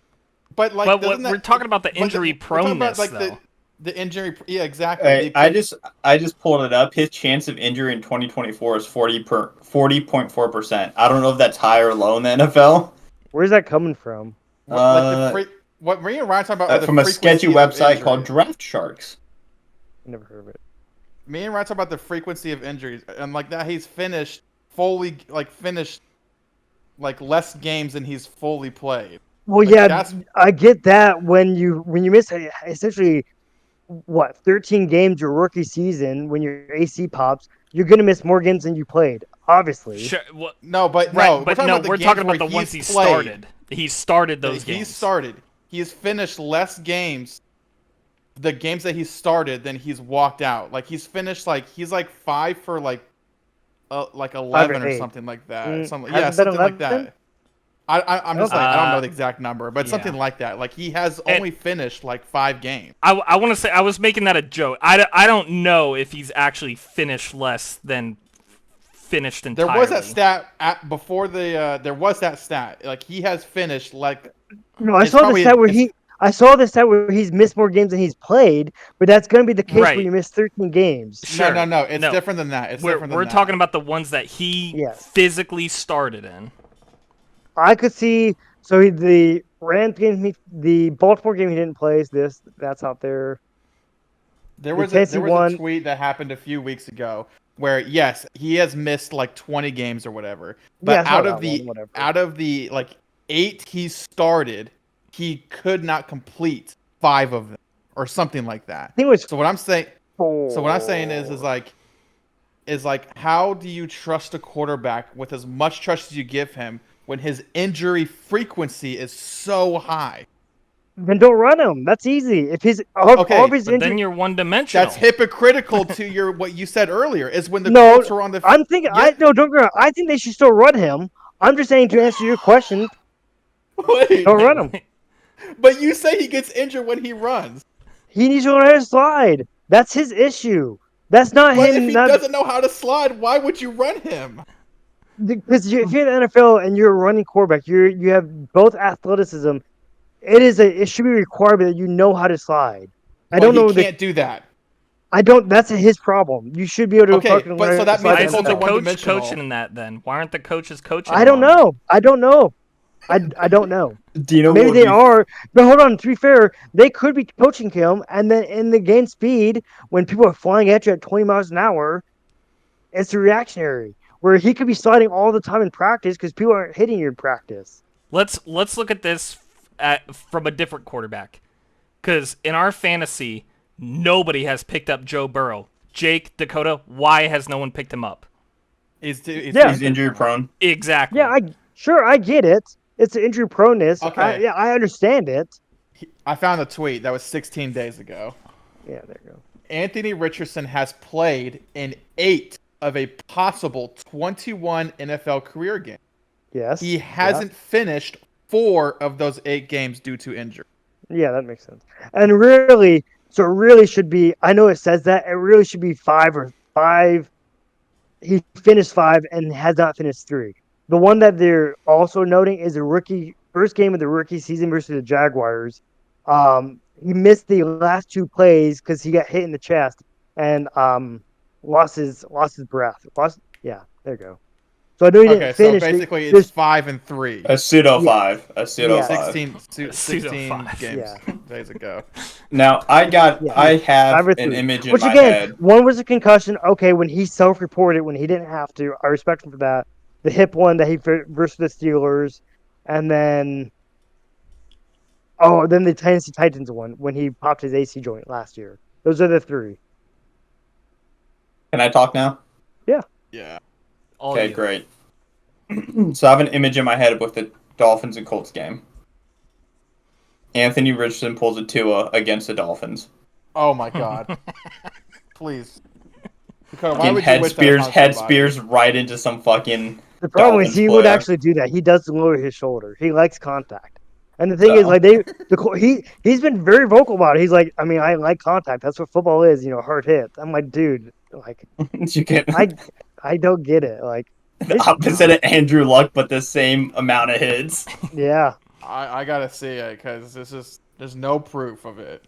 But like, But doesn't that- we're talking about the but injury we're talking about, proneness, like, though. the injury. Yeah, exactly. Hey, Because- I just pulled it up. His chance of injury in 2024 is 40.4%. I don't know if that's high or low in the NFL. Where's that coming from? what me and Ryan talking about the From a sketchy frequency of website called injury. Draft Sharks. Never heard of it. Me and Ryan talking about the frequency of injuries and like that he's finished fully less games than he's fully played. Well, Like, yeah, that's- I get that when you miss essentially what 13 games your rookie season when your AC pops, you're gonna miss more games than you played. Obviously, Sure, well, No, but right, no, but we're talking no, about the we're games talking about where the ones he he's played. started. He started That those he games. started. He has finished less games, the games that he started, than he's walked out. Like he's finished he's 5 for 11 or 8. something like that. Mm, Something, hasn't yeah, been something like 11? that. I'm just Okay. I don't know the exact number, but yeah. something like that. Like he has And- only finished 5 games. I want to say I was making that a joke. I don't know if he's actually finished less than finished There entirely. was that stat before the. There was that stat. Like he has finished like. No, I It's saw the probably- stat where it's- I saw the stat where he's missed more games than he's played, but that's going to be the case Right. where you miss 13 games. Sure. No. It's No. different than that. It's different than We're that. talking about the ones that he Yes. physically started in. I could see. So the Rams game, the Baltimore game, he didn't play. That's out there. There The was Tennessee a one- tweet that happened a few weeks ago where yes, he has missed like 20 games or whatever. But Yeah, I saw out that of the one, whatever. out of the like 8 he started, he could not complete 5 of them or something like that. I think it was So what I'm saying four. So what I'm saying is like how do you trust a quarterback with as much trust as you give him when his injury frequency is so high? Then don't run him. That's easy. If his Okay, all of his But injury, then you're one-dimensional. That's hypocritical to your what you said earlier. Is when the No, Colts were on the. I'm thinking. Yeah. Don't get me wrong. I think they should still run him. I'm just saying to answer your question, Wait, don't run him. but you say he gets injured when he runs. He needs to learn how to slide. That's his issue. That's not But him. if he Not doesn't know how to slide, why would you run him? because if you're in the NFL and you're a running quarterback, you have both athleticism. It should be a requirement that you know how to slide. I don't know. He can't do that. I don't. That's his problem. You should be able to. Okay, fucking but learn so how to that slide means Why the in isn't Colts the are NFL. coach one-dimensional. coaching in that then? Why aren't the coaches coaching? I don't him? know. I don't know. I don't know. Do you know Maybe what would they be- are, but hold on. To be fair, they could be coaching him, and then in the game speed, when people are flying at you at 20 miles an hour, it's a reactionary where he could be sliding all the time in practice because people aren't hitting you in practice. Let's look at this from a different quarterback, because in our fantasy, nobody has picked up Joe Burrow. Jake, Dakota, why has no one picked him up? He's Yeah. He's injury prone. Exactly. Yeah, I get it. It's an injury proneness. Okay. I understand it. I found a tweet that was 16 days ago. Yeah, there you go. Anthony Richardson has played in 8 of a possible 21 NFL career games. Yes. He hasn't finished 4 of those 8 games due to injury. Yeah, that makes sense. And really, so it really should be. I know it says that it really should be 5 or 5. He finished 5 and has not finished 3. The one that they're also noting is the first game of the rookie season versus the Jaguars. He missed the last 2 plays because he got hit in the chest and lost his breath. Yeah, there you go. So I know he Okay, didn't so finish. basically There's- it's 5 and 3. A pseudo Yeah. 5. A pseudo Yeah. 5. 16 Pseudo-5. games Yeah. days ago. Now I Yeah. have 5 or an 3. image in Which my again, head. one was a concussion. Okay, when he self-reported, when he didn't have to, I respect him for that. The hip one that he versus the Steelers, and then then the Tennessee Titans one when he popped his AC joint last year. Those are the 3. Can I talk now? Yeah. All Okay, you. great. So I have an image in my head with the Dolphins and Colts game. Anthony Richardson pulls a Tua against the Dolphins. Oh my god. Please. Dakota, why Fucking would you wish that upon head somebody? spears right into some fucking. The problem is Dolphins he would player. actually do that. He does lower his shoulder. He likes contact. And the thing is, like he's been very vocal about it. He's like, I mean, I like contact. That's what football is, hard hits. I'm like, dude, like You get I don't get it. Like, the opposite of Andrew Luck, but the same amount of hits. yeah. I gotta see it because there's no proof of it.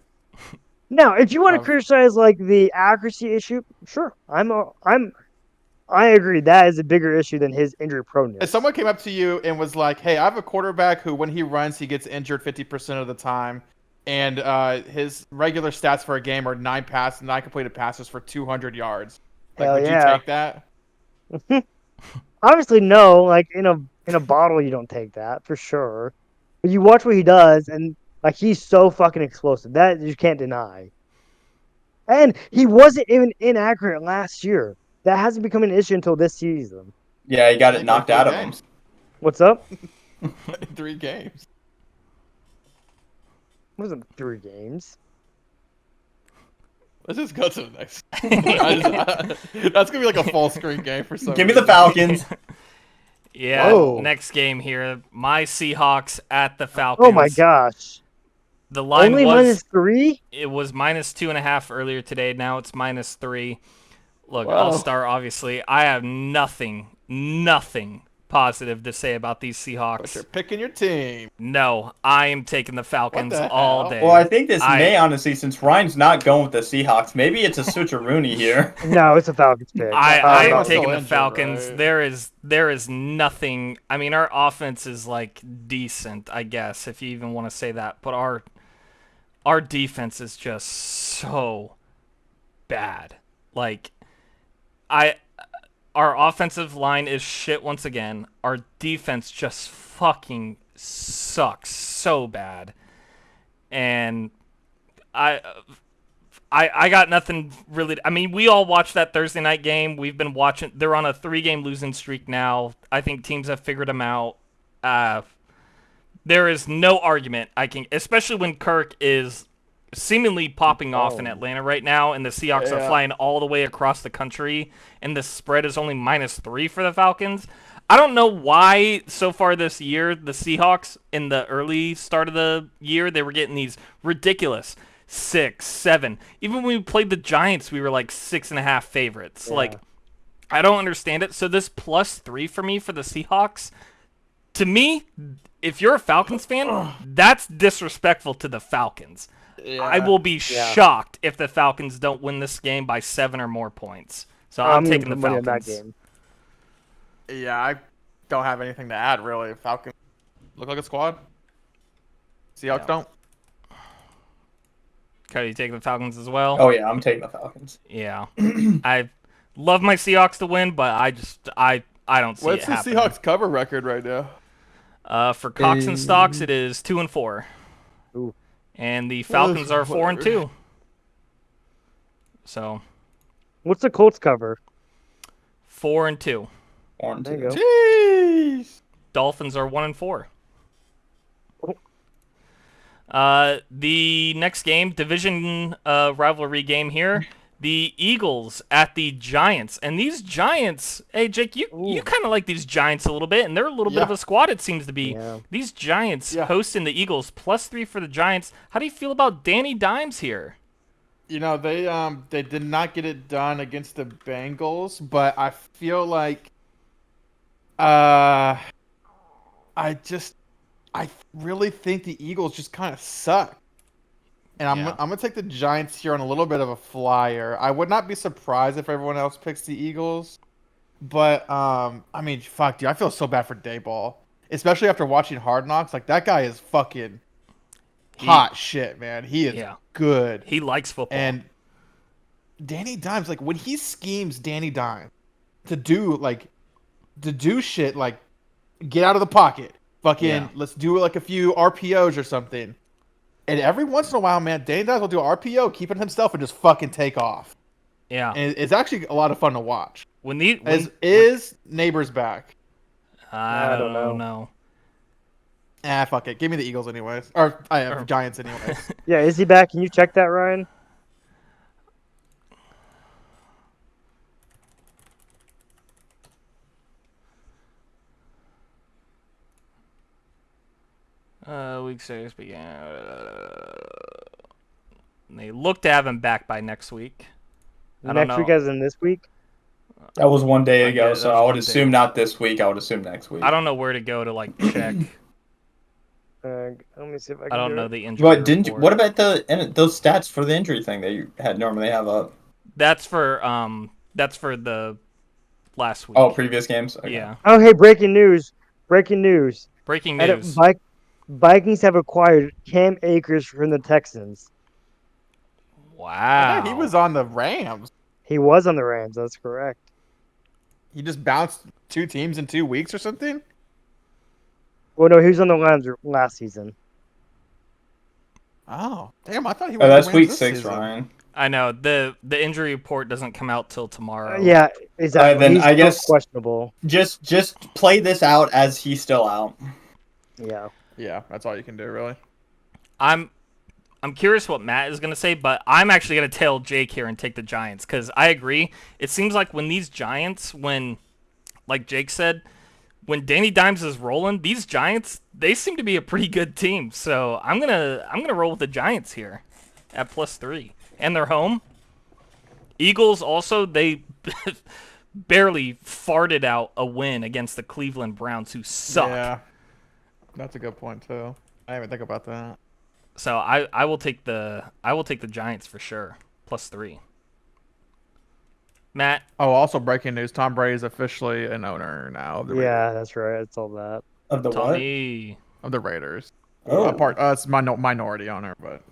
Now, if you want to Um, criticize like the accuracy issue, sure, I agree that is a bigger issue than his injury If proneness. someone came up to you and was like, "Hey, I have a quarterback who, when he runs, he gets injured 50% of the time, and his regular stats for a game are 9 completed passes for 200 yards," like, Hell would yeah. you take that? Obviously, no. Like in a bottle, you don't take that for sure. But you watch what he does, and like he's so fucking explosive that you can't deny. And he wasn't even inaccurate last year. That hasn't become an issue until this season. Yeah, he got They it knocked played out 3 of him. games. What's up? 3 games. It wasn't 3 games. Let's just go to the next. That's gonna be like a full screen game for some. Give me the reason. Falcons. Yeah. Whoa. Next game here, my Seahawks at the Falcons. Oh my gosh! The line Only was -3. it was -2.5 earlier today. Now it's -3. Look, Wow. I'll start. Obviously, I have nothing positive to say about these But Seahawks. you're picking your team. No, I am taking the Falcons the all hell? day. Well, I think this I- may honestly, since Ryan's not going with the Seahawks, maybe it's a switcheroonie here. No, it's a Falcons pick. I am Everyone's taking still the injured, Falcons. right? There is nothing. I mean, our offense is like decent, I guess, if you even want to say that. But our defense is just so bad. Like, our offensive line is shit once again. Our defense just fucking sucks so bad, and I got nothing really. I mean, we all watched that Thursday night game. We've been watching. They're on a 3-game losing streak now. I think teams have figured them out. There is no argument especially when Kirk is seemingly popping off in Atlanta right now, and the Seahawks are Yeah. flying all the way across the country, and the spread is only -3 for the Falcons. I don't know why so far this year the Seahawks in the early start of the year they were getting these ridiculous 6, 7. Even when we played the Giants, we were like 6.5 favorites. Like, I don't understand it. So this +3 for me for the Seahawks, to me, if you're a Falcons fan, that's disrespectful to the Falcons. Yeah. I will be shocked if the Falcons don't win this game by 7 or more points. So I'm taking the gonna win Falcons. that game. Yeah, I don't have anything to add really. Falcons look like a squad. Seahawks Yeah. don't. Cody, you taking the Falcons as well? Oh yeah, I'm taking the Falcons. Yeah. I love my Seahawks to win, but I don't see What's it the happening. Seahawks cover record right now? For Cox and Stocks, it is 2-4. Ooh. And the Falcons are 4-2. whatever. So What's the Colts cover? 4-2. There you go. Jeez. Dolphins are 1-4. The next game, division rivalry game here. The Eagles at the Giants. And these Giants, hey, Jake, you kind of like these Giants a little bit, and they're a little bit of a squad, it seems to be. Yeah. These Giants Yeah. hosting the Eagles, +3 for the Giants. How do you feel about Danny Dimes here? You know, they did not get it done against the Bengals, but I feel like I really think the Eagles just kind of suck. And I'm Yeah. gonna take the Giants here on a little bit of a flyer. I would not be surprised if everyone else picks the Eagles, but I mean, fuck, dude, I feel so bad for Dayball, especially after watching Hard Knocks. Like that guy is fucking hot shit, man. He is Yeah. good. He likes football. And Danny Dimes, like when he schemes Danny Dimes to do shit like get out of the pocket, fucking Yeah. let's do like a few RPOs or something. And every once in a while, man, Danny Dimes will do an RPO, keep it himself, and just fucking take off. yeah. And it's actually a lot of fun to watch. When the Is Neighbors back? I don't don't know. know. Fuck it. Give me the Eagles anyways. Or I have Giants anyways. Yeah, is he back? Can you check that, Ryan? Week 6 began. They look to have him back by next week. I don't Next week know. as in this week? That was one day I ago, guess so that I was would one assume day. not this week. I would assume next week. I don't know where to go to like check. Let me see if I can I don't do know it. the injury. But didn't you, report. what about those stats for the injury thing that you had normally have up? That's for the last week. Oh, previous games. Okay. Yeah. Oh, hey, breaking news. Breaking news. Breaking Ed- news. Vikings have acquired Cam Akers from the Texans. Wow. Yeah, he was on the Rams. He was on the Rams. That's correct. He just bounced 2 teams in 2 weeks or something. Well, no, he was on the Rams last season. Oh, damn! I thought he was. Oh, on the that's Rams week this 6, season. Ryan. I know the injury report doesn't come out till tomorrow. Yeah, exactly. then He's I still guess- questionable. Just play this out as he's still out. Yeah. Yeah, that's all you can do, really. I'm curious what Matt is gonna say, but I'm actually gonna tail Jake here and take the Giants because I agree. It seems like when these Giants, like Jake said, when Danny Dimes is rolling, these Giants they seem to be a pretty good team. So I'm gonna roll with the Giants here at +3, and they're home. Eagles also they barely farted out a win against the Cleveland Browns, who suck. Yeah, that's a good point too. I didn't even think about that. So I will take the Giants for sure. +3. Matt, Oh, also breaking news: Tom Brady is officially an owner now of the Yeah, that's right. I saw that. Of the tell what? me. of the Raiders. Oh. It's minority owner, but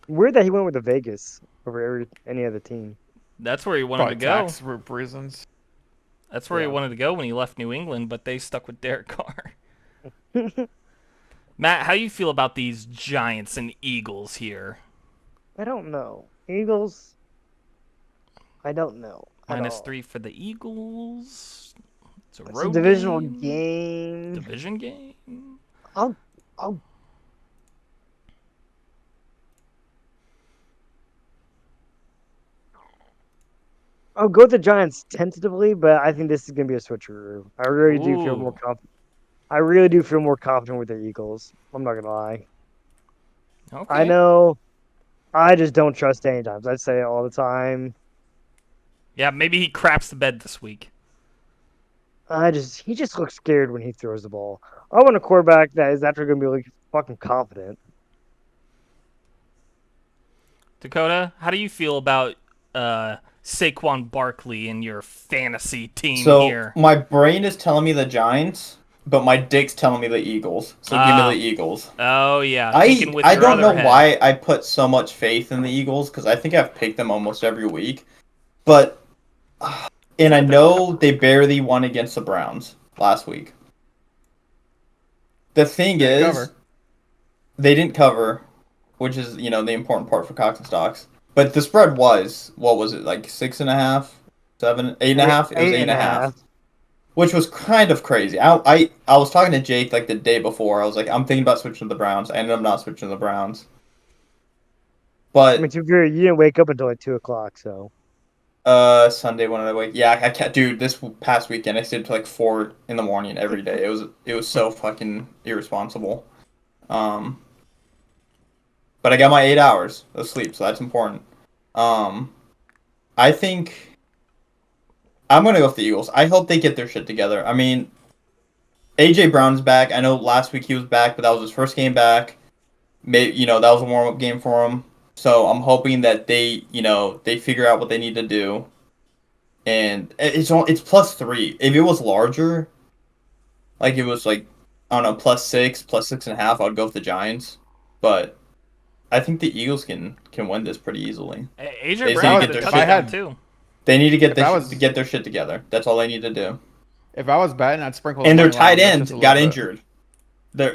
Weird that he went with the Vegas over any other team. That's where he wanted probably to go. tax reasons. That's where he Yeah. wanted to go when he left New England, but they stuck with Derek Carr. Matt, how you feel about these Giants and Eagles here? I don't know. Eagles. I don't know. at all. -3 for the Eagles. It's a It's a road divisional game. game. Division game. I'll go with the Giants tentatively, but I think this is gonna be a switcheroo. I really do feel more Ooh. confident. I really do feel more confident with the Eagles. I'm not gonna lie. Okay. I know. I just don't trust Danny Dimes. I say it all the time. Yeah, maybe he craps the bed this week. He just looks scared when he throws the ball. I want a quarterback that is actually gonna be like fucking confident. Dakota, how do you feel about Saquon Barkley in your fantasy team So here? my brain is telling me the Giants, but my dick's telling me the Eagles. So give me the Eagles. Oh yeah, I thinking with your don't other know head. why I put so much faith in the Eagles because I think I've picked them almost every week, but and I know they barely won against the Browns last week. The thing is, cover. they didn't cover, which is the important part for Cox and Stocks. But the spread was, what was it, like 6.5, 7, 8.5? It was 8.5. Which was kind of crazy. I was talking to Jake like the day before. I was like, I'm thinking about switching to the Browns. I ended up not switching to the Browns. I mean, But to be fair, you didn't wake up until like 2 o'clock, so Sunday when did I wake? Yeah, I can't. Dude, this past weekend I stayed till like 4 in the morning every day. It was so fucking irresponsible. But I got my 8 hours of sleep, so that's important. I think I'm gonna go with the Eagles. I hope they get their shit together. I mean, AJ Brown's back. I know last week he was back, but that was his first game back. Maybe that was a warm up game for him. So I'm hoping that they figure out what they need to do. And it's +3. If it was larger, like it was like I don't know +6, +6.5, I'd go with the Giants. But I think the Eagles can win this pretty easily. AJ They Brown say had get a their touchdown shit. too. They need to get If I was- get their shit together. That's all they need to do. If I was betting, I'd sprinkle. And their money line tight on this end just a got little bit. injured.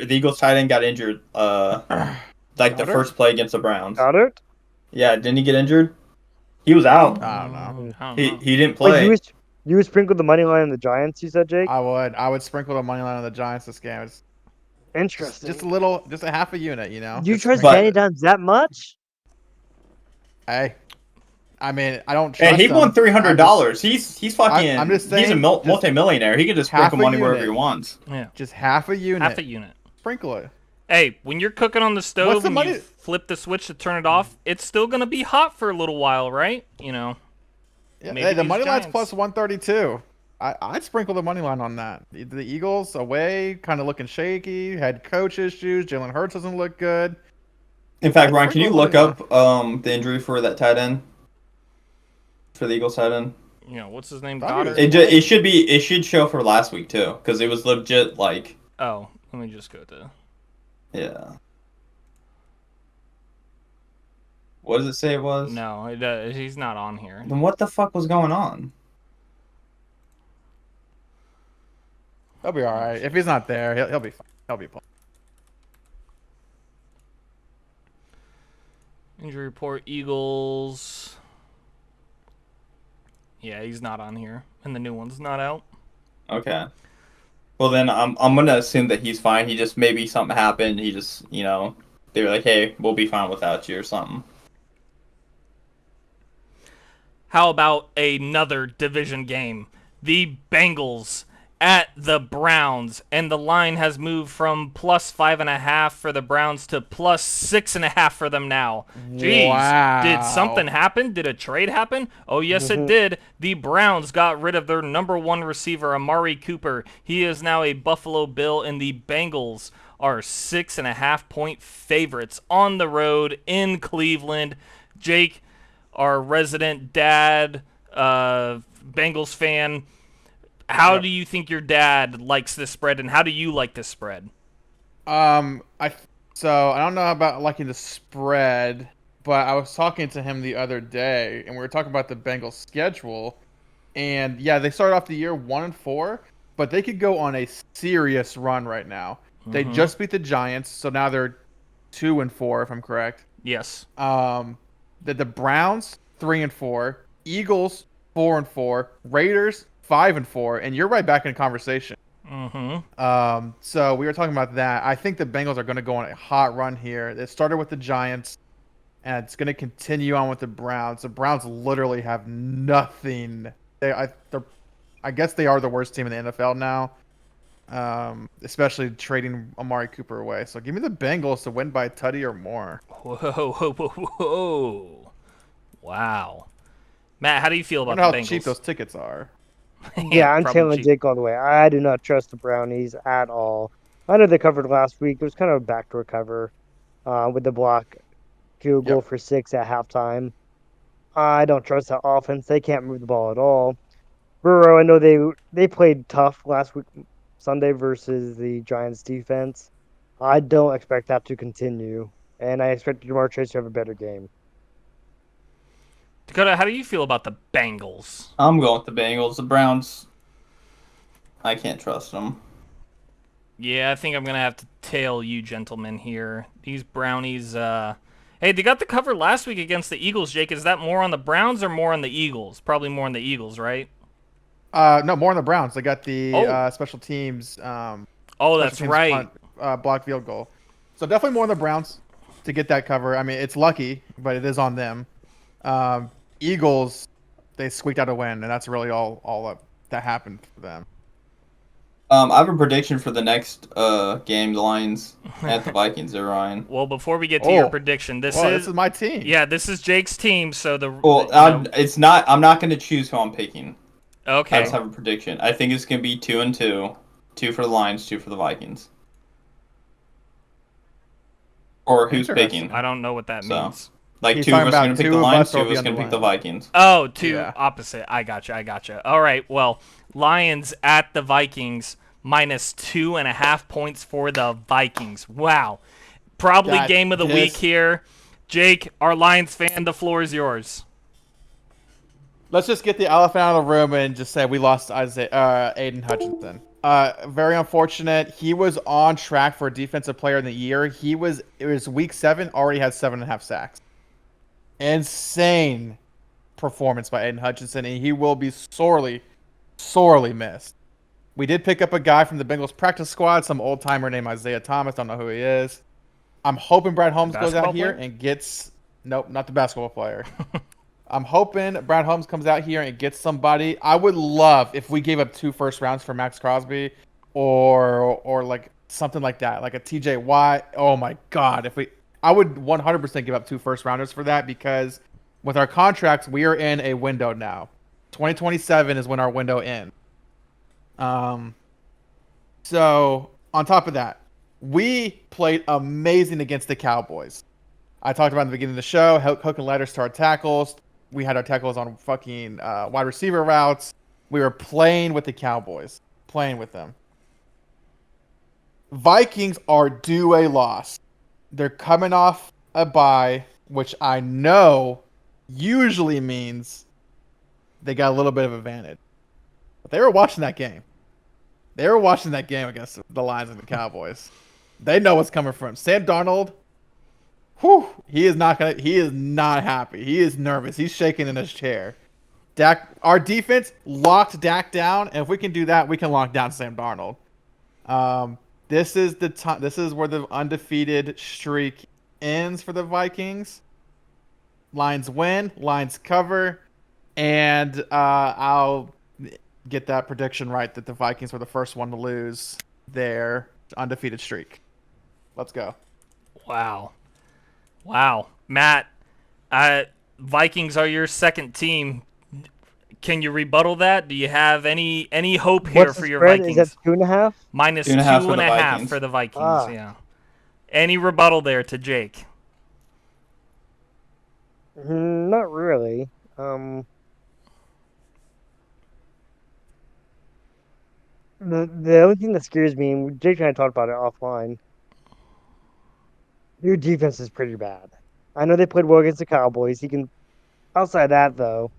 The Eagles tight end got injured. Like the Goddard? first play against the Browns. Goddard. Yeah, didn't he get injured? He was out. I don't know. I don't He know. he didn't Wait, play. you would sprinkle the money line on the Giants? You said, Jake. I would sprinkle the money line on the Giants this game. It's Interesting. just a half a unit, you Just trust But- Danny Dimes that much? Hey, I mean, I don't trust And he him. won $300. He's fucking. I'm just he's a saying, multi-millionaire. He could just half sprinkle a money wherever unit. he wants. Yeah, Just half a unit. half a unit. Sprinkle it. Hey, when you're cooking on the stove What's the and money- you flip the switch to turn it off, it's still gonna be hot for a little while, right? Yeah, Maybe hey, the these money line's Giants- +132. I'd sprinkle the money line on that. The Eagles away, kind of looking shaky. Head coach issues. Jalen Hurts doesn't look good. In fact, Ryan, can you Sprinkle look money up the injury for that tight end? For the Eagles tight end? What's his name? Thought he was- Goddard. It should show for last week too, because it was legit like Oh, let me just go to. yeah. What does it say it was? No, he's not on here. Then what the fuck was going on? He'll be all right. If he's not there, he'll be fine. He'll be fine. Injury report: Eagles. Yeah, he's not on here, and the new one's not out. Okay. Well then I'm gonna assume that he's fine. He just maybe something happened. He just they were like, hey, we'll be fine without you or something. How about another division game? The Bengals at the Browns, and the line has moved from plus 5.5 for the Browns to plus 6.5 for them now. Jeez, Wow. did something happen? Did a trade happen? Oh, yes, it did. The Browns got rid of their number one receiver, Amari Cooper. He is now a Buffalo Bill, and the Bengals are 6.5-point favorites on the road in Cleveland. Jake, our resident dad, Bengals fan, how do you think your dad likes this spread, and how do you like this spread? I don't know about liking the spread, but I was talking to him the other day, and we were talking about the Bengals schedule, and yeah, they started off the year 1-4, but they could go on a serious run right now. They just beat the Giants, so now they're 2-4, if I'm correct. Yes. The Browns 3-4, Eagles 4-4, Raiders 5-4, and you're right back in conversation. So we were talking about that. I think the Bengals are going to go on a hot run here. It started with the Giants, and it's going to continue on with the Browns. The Browns literally have nothing. I guess they are the worst team in the NFL now, especially trading Amari Cooper away. So give me the Bengals to win by a tutty or more. Whoa, whoa, whoa, whoa. Wow. Matt, how do you feel I about wonder the how Bengals? cheap those tickets are. Yeah, I'm Probably tailing cheap. Jake all the way. I do not trust the Brownies at all. I know they covered last week. It was kind of a backdoor cover with the block field goal Yep. for 6 at halftime. I don't trust that offense. They can't move the ball at all. Burrow, I know they played tough last week, Sunday versus the Giants defense. I don't expect that to continue, and I expect Jamar Chase to have a better game. Dakota, how do you feel about the Bengals? I'm going with the Bengals. The Browns, I can't trust them. Yeah, I think I'm going to have to tail you gentlemen here. These Brownies, hey, they got the cover last week against the Eagles, Jake. Is that more on the Browns or more on the Eagles? Probably more on the Eagles, right? No, more on the Browns. They got the Oh. special teams. Oh, that's special teams right. punt, block field goal. So definitely more on the Browns to get that cover. I mean, it's lucky, but it is on them. Eagles, they squeaked out a win, and that's really all that happened for them. I have a prediction for the next game, the Lions at the Vikings there, Ryan. Well, before we get to your Oh. prediction, This is my team. yeah, this is Jake's team, so Well, it's not. I'm not going to choose who I'm picking. I okay. just have a prediction. I think it's going to be 2-2. 2 for the Lions, 2 for the Vikings. Or who's Interesting. picking? I don't know what that So. means. Like He's 2 of talking us are about going to pick two the of Lions, us 2 will of be us on going the to pick the Lions. Vikings. Oh, two Yeah. opposite. I gotcha. All right, well, Lions at the Vikings minus 2.5 points for the Vikings. Wow. Probably That game of the week is- here. Jake, our Lions fan, the floor is yours. Let's just get the elephant out of the room and just say we lost Aiden Hutchinson. Very unfortunate. He was on track for Defensive Player of the Year. It was week 7, already had 7.5 sacks. Insane performance by Aiden Hutchinson, and he will be sorely missed. We did pick up a guy from the Bengals practice squad, some old timer named Isaiah Thomas. Don't know who he is. I'm hoping Brad Holmes goes Basketball out here player? and gets. Nope, not the basketball player. I'm hoping Brad Holmes comes out here and gets somebody. I would love if we gave up 2 first rounds for Max Crosby, or like something like that, like a TJ Watt. Oh my God, I would 100% give up 2 first rounders for that, because with our contracts, we are in a window now. 2027 is when our window ends. So on top of that, we played amazing against the Cowboys. I talked about in the beginning of the show, hook and ladders to our tackles. We had our tackles on fucking wide receiver routes. We were playing with the Cowboys, playing with them. Vikings are due a loss. They're coming off a bye, which I know usually means they got a little bit of advantage. But they were watching that game. They were watching that game against the Lions and the Cowboys. They know what's coming from Sam Darnold. Whew, he is not happy. He is nervous. He's shaking in his chair. Our defense locked Dak down, and if we can do that, we can lock down Sam Darnold. This is the time. This is where the undefeated streak ends for the Vikings. Lions win, Lions cover, and get that prediction right that the Vikings were the first one to lose their undefeated streak. Let's go. Wow. Matt, Vikings are your second team. Can you rebuttal that? Do you have any hope here What's for the your spread? Vikings? Is that 2.5? Minus 2.5 two for and the a half Vikings. for the Vikings. Ah. Yeah. Any rebuttal there to Jake? Not really. The only thing that scares me, and Jake and I talked about it offline, your defense is pretty bad. I know they played well against the Cowboys. He can. Outside that, though,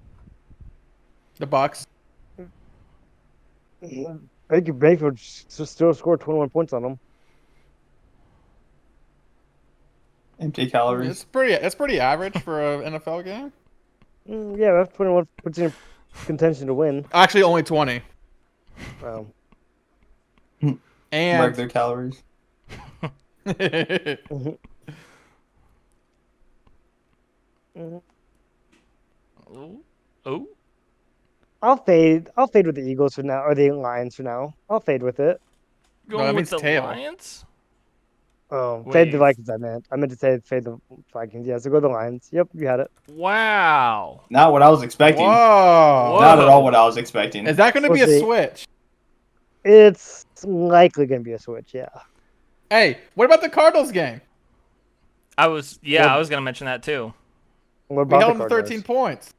The Bucks. Baker Mayfield still scored 21 points on them. Empty calories. It's pretty average for an NFL game. Yeah, that's 21 puts you in contention to win. Actually, only 20. Well, And Regular calories. Oh. I'll fade with the Eagles for now, or the Lions for now. I'll fade with it. Going that with means the tail. Lions? Oh, Wait. fade the Vikings. I meant to say fade the Vikings. Yeah, so go the Lions. Yep, you had it. Wow. Not what I was expecting. Whoa. Not at all what I was expecting. Is that going to be We'll a see. switch? It's likely gonna be a switch. Yeah. Hey, what about the Cardinals game? I was Well- going to mention that too. What We about held the them to Cardinals? 13 points.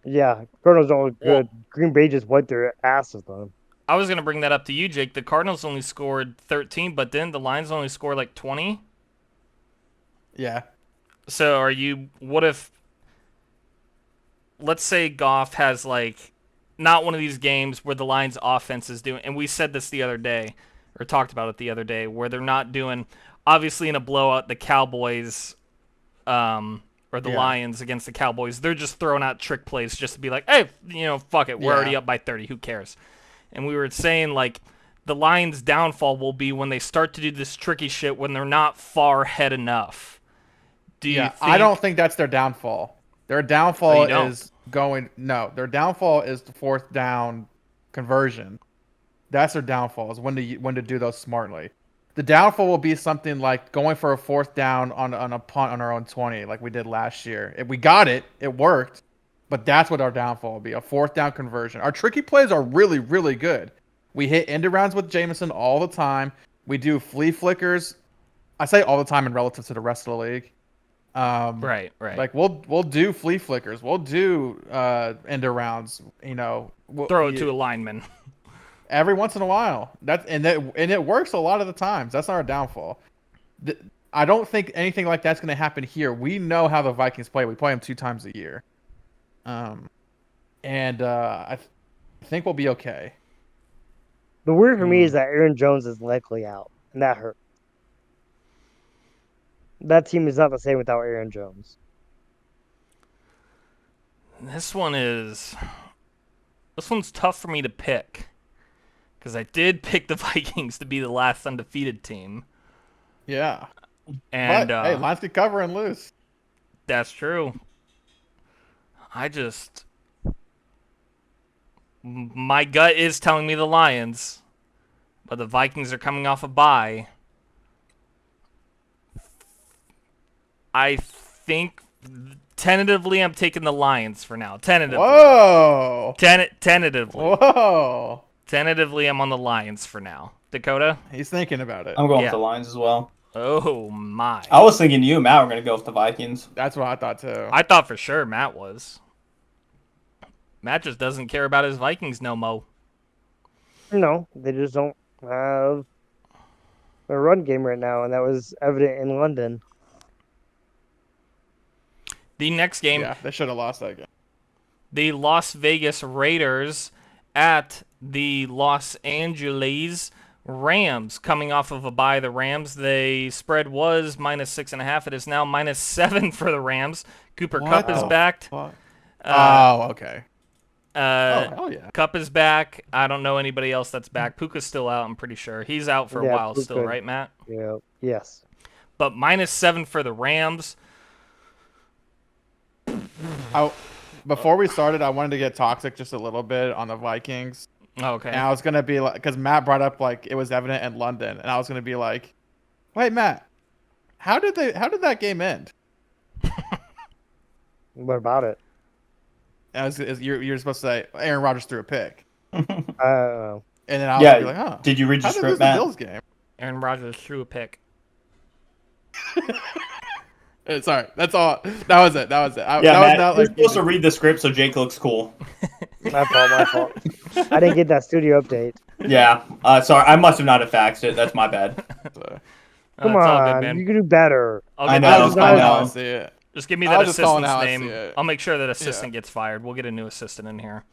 Yeah, Cardinals don't look Well- good. Green Bay just wiped their ass with them. I was going to bring that up to you, Jake. The Cardinals only scored 13, but then the Lions only scored like 20. Yeah. So what if, let's say Goff has like, not one of these games where the Lions offense is doing, and we said this the other day, or talked about it the other day, where they're not doing, obviously in a blowout, the Cowboys, or the Yeah. Lions against the Cowboys, they're just throwing out trick plays just to be like, hey, fuck it, we're Yeah. already up by 30, who cares? And we were saying, like, the Lions' downfall will be when they start to do this tricky shit when they're not far ahead enough. Do you Yeah, think... I don't think that's their downfall. Their Oh, downfall you don't? is their downfall is the fourth down conversion. That's their downfall, is when to do those smartly. The downfall will be something like going for a fourth down on a punt on our own 20, like we did last year. If we got it, it worked, but that's what our downfall will be, a fourth down conversion. Our tricky plays are really, really good. We hit end arounds with Jameson all the time. We do flea flickers. I say all the time in relative to the rest of the league. Right. Like we'll do flea flickers. We'll do end arounds. Throw it to a lineman. every once in a while. And it works a lot of the times. That's not our downfall. I don't think anything like that's going to happen here. We know how the Vikings play. We play them 2 times a year. I think we'll be okay. The weird for me is that Aaron Jones is likely out, and that hurt. That team is not the same without Aaron Jones. This one's tough for me to pick, because I did pick the Vikings to be the last undefeated team. Yeah. And But, hey, Lions could cover and lose. that's true. My gut is telling me the Lions, but the Vikings are coming off a bye. I think tentatively I'm taking the Lions for now. Tentatively. Whoa. Tentatively. Whoa. Tentatively I'm on the Lions for now. Dakota? He's thinking about it. I'm going Yeah. with the Lions as well. Oh my. I was thinking you and Matt were going to go with the Vikings. That's what I thought too. I thought for sure Matt was. Matt just doesn't care about his Vikings no mo. No, they just don't have a run game right now, and that was evident in London. The next game, Yeah, they should have lost that game. the Las Vegas Raiders at the Los Angeles Rams. Coming off of a bye, the Rams, the spread was -6.5. It is now -7 for the Rams. Cooper What Kupp is the back. Fuck. Uh, Oh, okay. Hell yeah. Kupp is back. I don't know anybody else that's back. Puka's still out, I'm pretty sure. He's out for a Yeah, while still, Puka. right, Matt? Yeah. Yes. But -7 for the Rams. Before we started, I wanted to get toxic just a little bit on the Vikings. Okay. And I was gonna be like, because Matt brought up like it was evident in London, and I was gonna be like, wait, Matt, how did that game end? What about it? You're supposed to say Aaron Rodgers threw a pick, I don't know. and then I was Yeah. gonna be like, huh? Did you read the How did this script, the Matt? Bills game? Aaron Rodgers threw a pick. Sorry, that's all. That was it. Yeah, that Matt, was not you're like supposed to read the script so Jake looks cool. My fault. I didn't get that studio update. Yeah. Sorry, I must have not have faxed it. That's my bad. Come It's all good, on, man. you can do better. I'll I get know, that I was just I calling know. how I see it. Just give me I that was just calling assistant's how I see name. it. I'll make sure that assistant gets fired. We'll get a new assistant in here.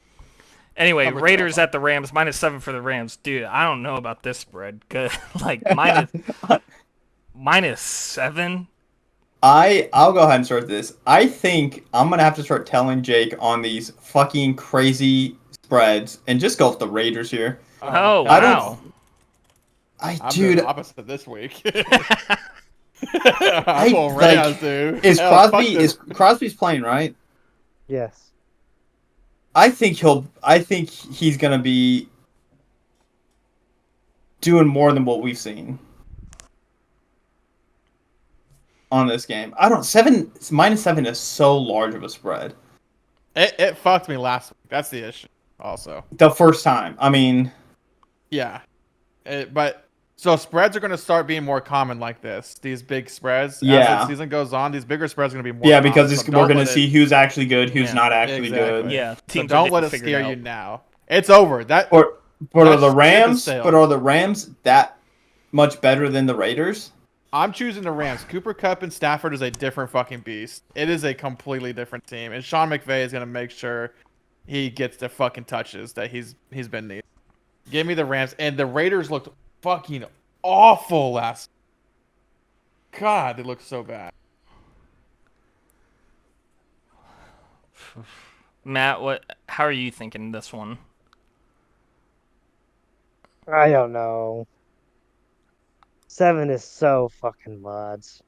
Anyway, I'll look it Raiders up. at the Rams, -7 for the Rams. Dude, I don't know about this spread. Good. Like, -7? I'll go ahead and start this. I think I'm gonna have to start telling Jake on these fucking crazy spreads and just go with the Raiders here. Oh, I don't- wow. I'm Dude, doing the opposite this week. I'm going like, Rams, dude. is Hell, Crosby fuck is Crosby's playing, right? Yes. I think he's gonna be doing more than what we've seen on this game. I don't -7 is so large of a spread. It fucked me last week. That's the issue. Also, The first time. I mean, yeah. But so spreads are going to start being more common like this. These big spreads. As Yeah. the season goes on, these bigger spreads are going to be more. yeah, common. because So we're don't gonna let it- see who's actually good, who's Yeah, not actually good. exactly. Yeah, So teams don't are let getting it figured scare out. you now. It's over. But are That the ship Rams? has sailed. But are the Rams that much better than the Raiders? I'm choosing the Rams. Cooper Kupp and Stafford is a different fucking beast. It is a completely different team, and Sean McVay is going to make sure he gets the fucking touches that he's been needing. Give me the Rams, and the Raiders looked fucking awful last. God, they looked so bad. Matt, how are you thinking this one? I don't know. 7 is so fucking much.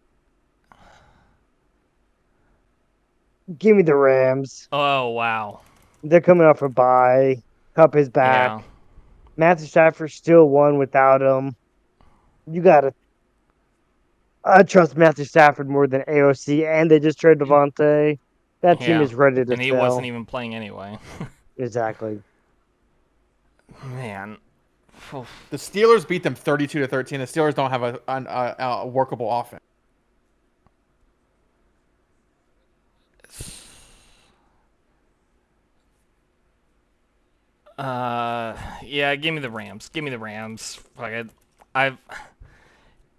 Give me the Rams. Oh, wow. They're coming off a bye. Cup is back. Yeah. Matthew Stafford still won without him. You gotta. I trust Matthew Stafford more than AOC, and they just traded Devontae. That team Yeah. is ready to And he fail. wasn't even playing anyway. Exactly. Man. The Steelers beat them 32-13. The Steelers don't have a workable offense. Yeah, give me the Rams. Give me the Rams. Fuck it.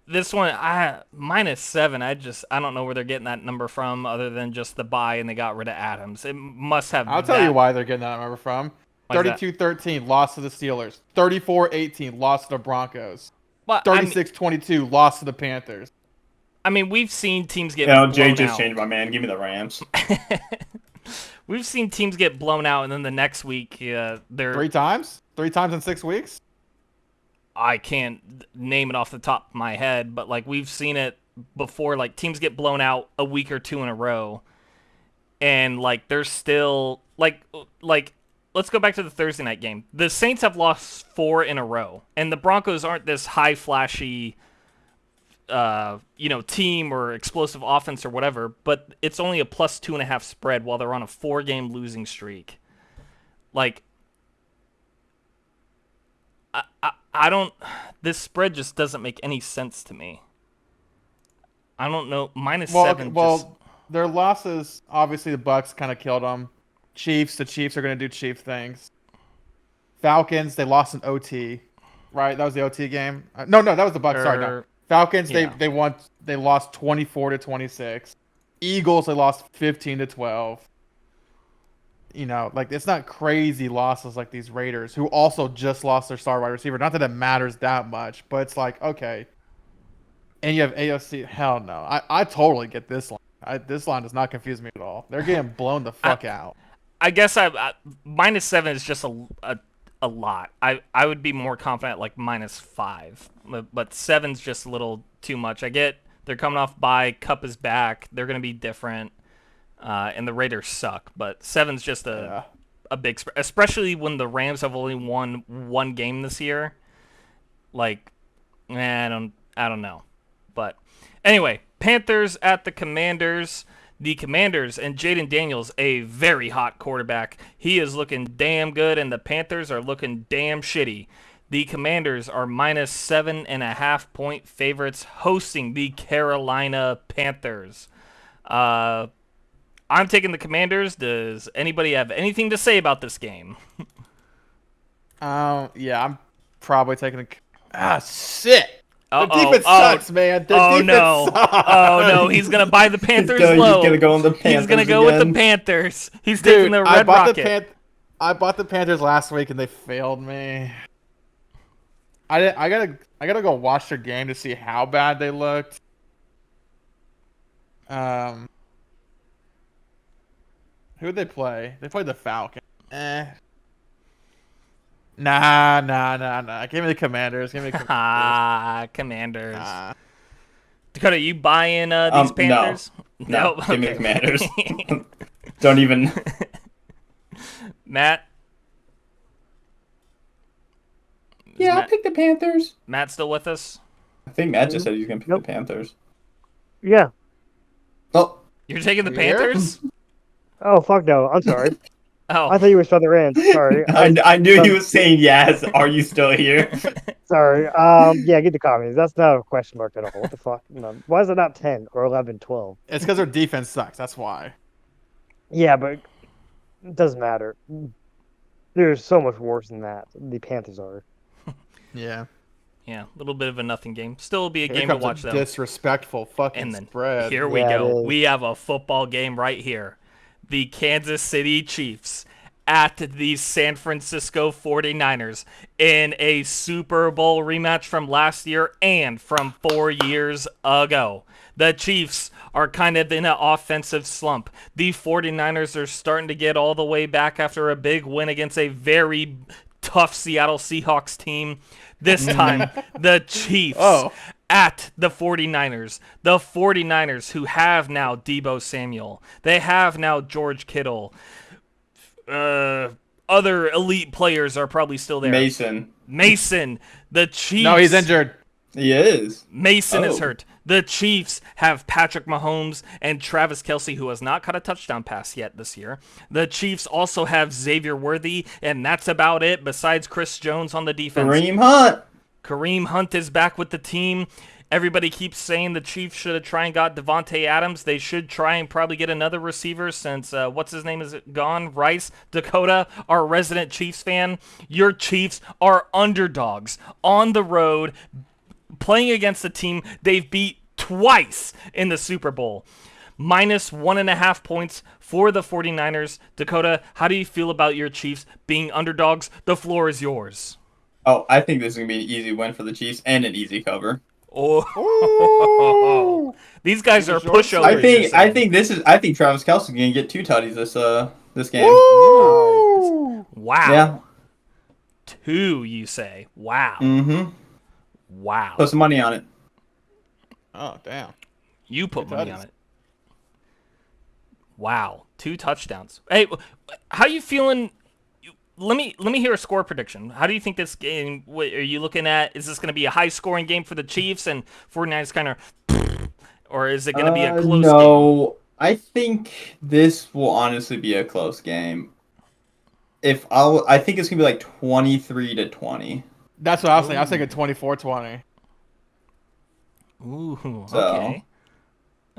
This one, -7. I don't know where they're getting that number from, other than just the bye and they got rid of Adams. It must have. I'll tell you why they're getting that number from. Why is that? 32-13 lost to the Steelers. 34-18 lost to the Broncos. Well, 36-22 lost to the Panthers. I mean, we've seen teams get No, blown Jay just out. changed my man. Give me the Rams. We've seen teams get blown out, and then the next week, they're. 3 times? 3 times in 6 weeks? I can't name it off the top of my head, but like we've seen it before. Like teams get blown out a week or two in a row, and like they're still like. Let's go back to the Thursday night game. The Saints have lost 4 in a row, and the Broncos aren't this high flashy, team or explosive offense or whatever. But it's only a +2.5 spread while they're on a 4-game losing streak. Like, I don't. This spread just doesn't make any sense to me. I don't know. -7. Well, their losses, obviously the Bucks kind of killed them. The Chiefs are going to do Chief things. Falcons, they lost in OT, right? That was the OT game. No, that was the Bucks. Sorry, no. Falcons, yeah. they lost 24-26. Eagles, they lost 15-12. Like it's not crazy losses like these Raiders, who also just lost their star wide receiver. Not that it matters that much, but it's like, okay. And you have AOC. Hell no. I totally get this line. This line does not confuse me at all. They're getting blown the fuck out. I guess -7 is just a lot. I would be more confident like -5, but 7's just a little too much. I get they're coming off bye. Cup is back. They're going to be different, and the Raiders suck. But 7's just a a big spread, especially when the Rams have only won one game this year. Like, I don't know. But anyway, Panthers at the Commanders. The Commanders and Jaden Daniels, a very hot quarterback. He is looking damn good, and the Panthers are looking damn shitty. The Commanders are minus 7.5-point favorites hosting the Carolina Panthers. I'm taking the Commanders. Does anybody have anything to say about this game? Yeah, I'm probably taking shit. The Uh-oh. defense sucks, man. The Oh defense no! sucks. Oh no! He's gonna buy the Panthers He's low. gonna go on the Panthers. He's gonna go with the again. Panthers. He's Dude, taking the Red Rocket. I bought the Panthers last week and they failed me. I gotta go watch their game to see how bad they looked. Who'd they play? They played the Falcons. Nah. Give me the Commanders. Give me the Commanders. Commanders. Nah. Dakota, you buying these Panthers? No. Nope. Give me the Okay. Commanders. Don't even. Matt. Yeah, Matt- I'll pick the Panthers. Matt still with us? I think Matt just said he's gonna pick Nope. the Panthers. Yeah. Oh, You're taking the You here? Panthers? Oh fuck no! I'm sorry. Oh. I thought you were Southern Rams. Sorry. I knew he was saying yes. Are you still here? Sorry. Yeah, get the commies. That's not a question mark at all. What the fuck? No. Why is it not 10 or 11, 12? It's because their defense sucks. That's why. Yeah, but it doesn't matter. There's so much worse than that. The Panthers are. Yeah. Yeah, a little bit of a nothing game. Still be a Here game to comes watch, a though. disrespectful fucking And then spread. here we Yeah, go. it is. We have a football game right here. The Kansas City Chiefs at the San Francisco 49ers in a Super Bowl rematch from last year and from 4 years ago. The Chiefs are kind of in an offensive slump. The 49ers are starting to get all the way back after a big win against a very tough Seattle Seahawks team. This time, the Chiefs Oh. at the 49ers. The 49ers who have now Deebo Samuel. They have now George Kittle. Other elite players are probably still there. Mason. The Chiefs. No, he's injured. He is. Mason is Oh. hurt. The Chiefs have Patrick Mahomes and Travis Kelce, who has not caught a touchdown pass yet this year. The Chiefs also have Xavier Worthy, and that's about it besides Chris Jones on the defense. Kareem Hunt. Kareem Hunt is back with the team. Everybody keeps saying the Chiefs should have tried and got Devontae Adams. They should try and probably get another receiver since, what's his name is gone? Rice. Dakota, our resident Chiefs fan. Your Chiefs are underdogs on the road playing against a team they've beat twice in the Super Bowl. Minus 1.5 points for the 49ers. Dakota, how do you feel about your Chiefs being underdogs? The floor is yours. Oh, I think this is gonna be an easy win for the Chiefs and an easy cover. Oh, these guys are pushovers. I think Travis Kelce gonna get 2 tutties this game. Wow. Yeah. 2, you say? Wow. Mm-hmm. Wow. Put some money on it. Oh, damn. You put Two money tutties. on it. Wow. 2 touchdowns. Hey, how you feeling? Let me hear a score prediction. How do you think this game? What are you looking at? Is this going to be a high scoring game for the Chiefs and 49ers kind of, or is it going to be a close game? No, I think this will honestly be a close game. I think it's gonna be like 23-20. That's what I was thinking. I was thinking 24-20. Ooh. So- Okay.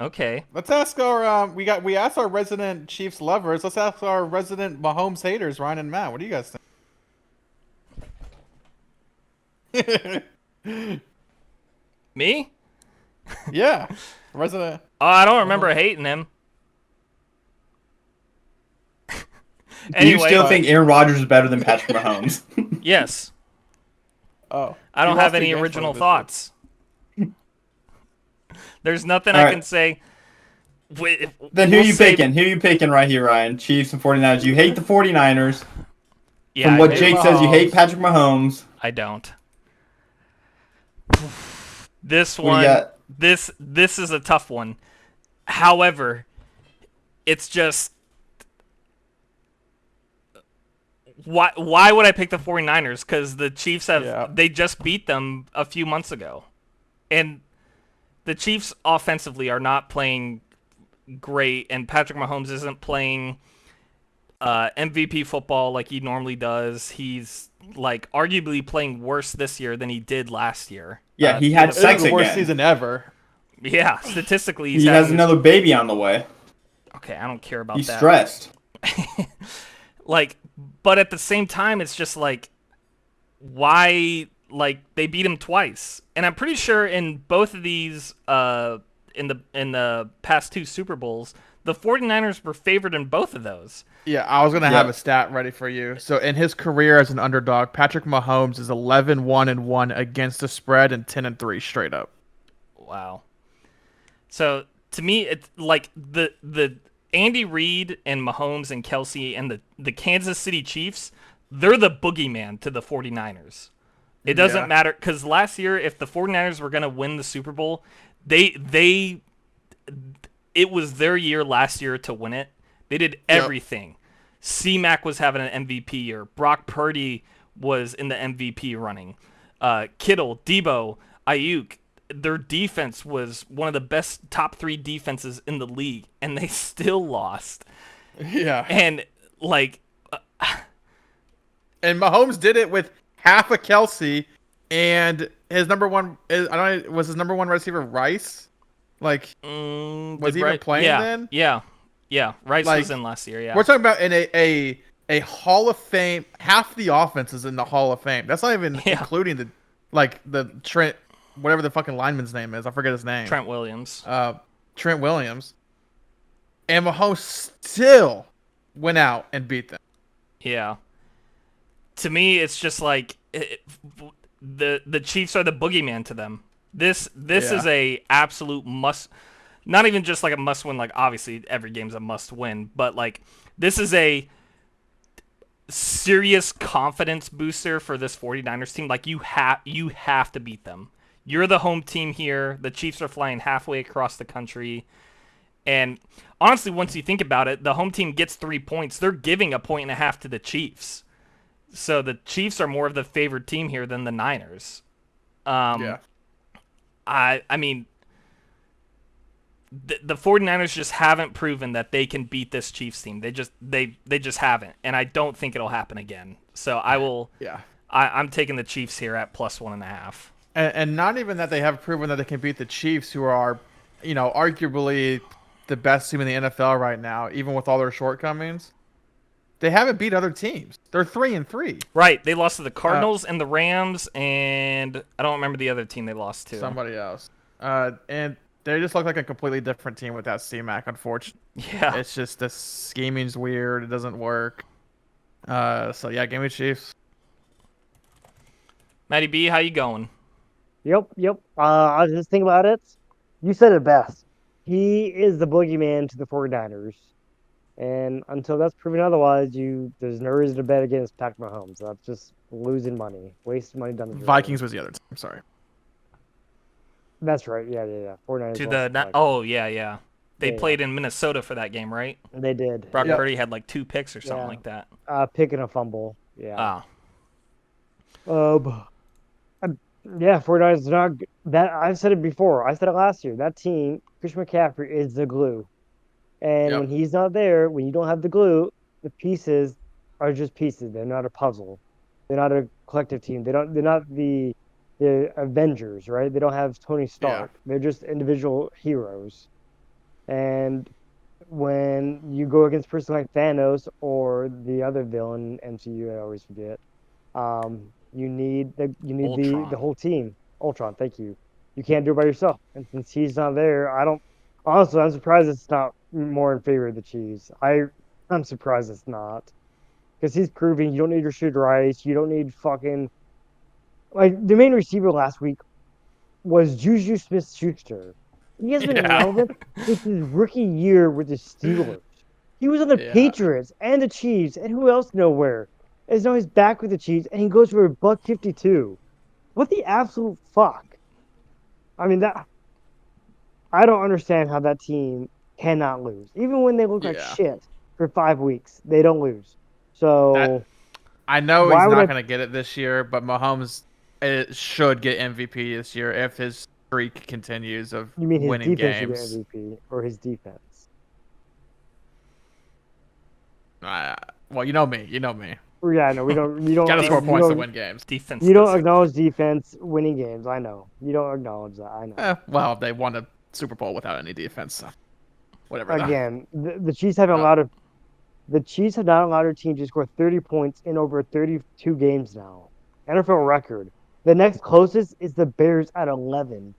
Okay. Let's ask our we asked our resident Chiefs lovers. Let's ask our resident Mahomes haters, Ryan and Matt. What do you guys think? Me? Yeah, resident. Oh, I don't remember hating him. Do Anyway, you still think Aaron Rodgers is better than Patrick Mahomes? yes. Oh, I don't He have lost any three games original for this thoughts. There's nothing All I right. can say. Then who We'll you say- picking? Who you picking right here, Ryan? Chiefs and 49ers. You hate the 49ers. Yeah, From what I, Jake- Jake says, you hate Mahomes. Patrick Mahomes. I don't. This What do one, you got? this is a tough one. However, it's just Why would I pick the 49ers? Because the Chiefs Yeah. they just beat them a few months ago. And the Chiefs offensively are not playing great, and Patrick Mahomes isn't playing MVP football like he normally does. He's like arguably playing worse this year than he did last year. Yeah, he had This sex is the worst again. season ever. Yeah, statistically, He has another baby on the way. Okay, I don't care about He's that. stressed. Like, but at the same time, it's just like, why? Like, they beat him twice, and I'm pretty sure in both of these, in the past 2 Super Bowls, the 49ers were favored in both of those. Yeah, I was gonna Yeah. have a stat ready for you. So in his career as an underdog, Patrick Mahomes is 11-1-1 against the spread and 10-3 straight up. Wow. So to me, it's like the Andy Reid and Mahomes and Kelsey and the Kansas City Chiefs, they're the boogeyman to the 49ers. It doesn't Yeah. matter, because last year, if the 49ers were going to win the Super Bowl, it was their year last year to win it. They did everything. C-Mac was having an MVP year. Brock Purdy was in the MVP running. Kittle, Debo, Ayuk, their defense was one of the best top 3 defenses in the league, and they still lost. Yeah. And, like, And Mahomes did it with half a Kelsey and his number one was his number one receiver Rice? Like was he even playing yeah, then? Yeah. Rice Like, was in last year, yeah. We're talking about in a Hall of Fame, half the offense is in the Hall of Fame. That's not even Yeah. including the Trent, whatever the fucking lineman's name is. I forget his name. Trent Williams. Trent Williams. And Mahomes still went out and beat them. Yeah. To me, it's just like the Chiefs are the boogeyman to them. This is a absolute must. Not even just like a must win. Like obviously every game's a must win, but like this is a serious confidence booster for this 49ers team. Like you have to beat them. You're the home team here. The Chiefs are flying halfway across the country. And honestly, once you think about it, the home team gets 3 points. They're giving 1.5 points to the Chiefs. So the Chiefs are more of the favored team here than the Niners. Yeah. I mean, the 49ers just haven't proven that they can beat this Chiefs team. They just haven't, and I don't think it'll happen again. So I will. Yeah. I'm taking the Chiefs here at +1.5. And not even that they have proven that they can beat the Chiefs, who are, arguably the best team in the NFL right now, even with all their shortcomings. They haven't beat other teams. They're 3-3. Right, they lost to the Cardinals and the Rams, and I don't remember the other team they lost to. Somebody else. And they just look like a completely different team without C-Mac, unfortunately. Yeah. It's just the scheming's weird. It doesn't work. So yeah, give me Chiefs. Matty B, how you going? Yep. I was just thinking about it. You said it best. He is the boogeyman to the 49ers. And until that's proven otherwise, there's no reason to bet against Patrick Mahomes. That's just losing money, wasting money down the drain. Vikings was the other team. I'm sorry. That's right. Yeah. 49ers. To lost the to Vikings. yeah. They Yeah. played in Minnesota for that game, right? They did. Brock Yep. Purdy had like 2 picks or something Yeah. like that. Pick and a fumble. Yeah. Ah. Yeah, 49ers are not that. I've said it before. I said it last year. That team, Christian McCaffrey is the glue. And Yep. when he's not there, when you don't have the glue, the pieces are just pieces. They're not a puzzle. They're not a collective team. They're not the Avengers, right? They don't have Tony Stark. They're just individual heroes. And when you go against a person like Thanos or the other villain MCU, I always forget. You need Ultron. the whole team. Ultron, thank you. You can't do it by yourself. And since he's not there, I'm surprised it's not more in favor of the Chiefs. I'm surprised it's not. Because he's proving you don't need Rashid Rice. You don't need fucking... Like, the main receiver last week was Juju Smith-Schuster. He has been relevant with his rookie year with the Steelers. He was on the Patriots and the Chiefs, and who else nowhere? And now he's back with the Chiefs, and he goes for $152. What the absolute fuck? I mean, I don't understand how that team cannot lose. Even when they look like shit for 5 weeks, they don't lose. So I know Why he's would not I- going to get it this year, but Mahomes should get MVP this year if his streak continues of You mean his winning defense should games. get MVP or his defense? Well, you know me. You know me. Yeah, no, we don't. You don't. Got to score you points to don't- win games. Defense. You don't doesn't- acknowledge defense winning games. I know. You don't acknowledge that. I know. Well, they won a Super Bowl without any defense. So whatever. though. Again, the Chiefs haven't Oh. allowed the Chiefs have not allowed their team to score 30 points in over 32 games now. NFL record. The next closest is the Bears at 11.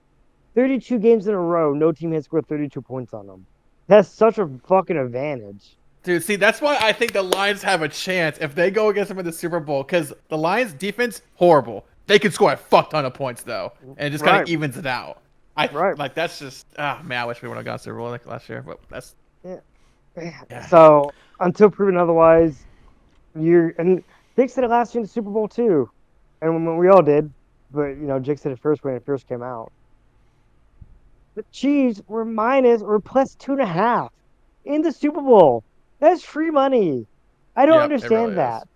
32 games in a row, no team has scored 32 points on them. That's such a fucking advantage. Dude, see, that's why I think the Lions have a chance if they go against them in the Super Bowl. Because the Lions' defense, horrible. They can score a fuck ton of points, though. And it just kind Right. of evens it out. Right. Like, that's just... man, I wish we would have gone Super Bowl like last year. But that's... Yeah. So, until proven otherwise, and Jake said it last year in the Super Bowl too. And we all did. But, Jake said it first when it first came out. The Chiefs were minus or plus 2.5 in the Super Bowl. That's free money. I don't Yep, it understand really is. that.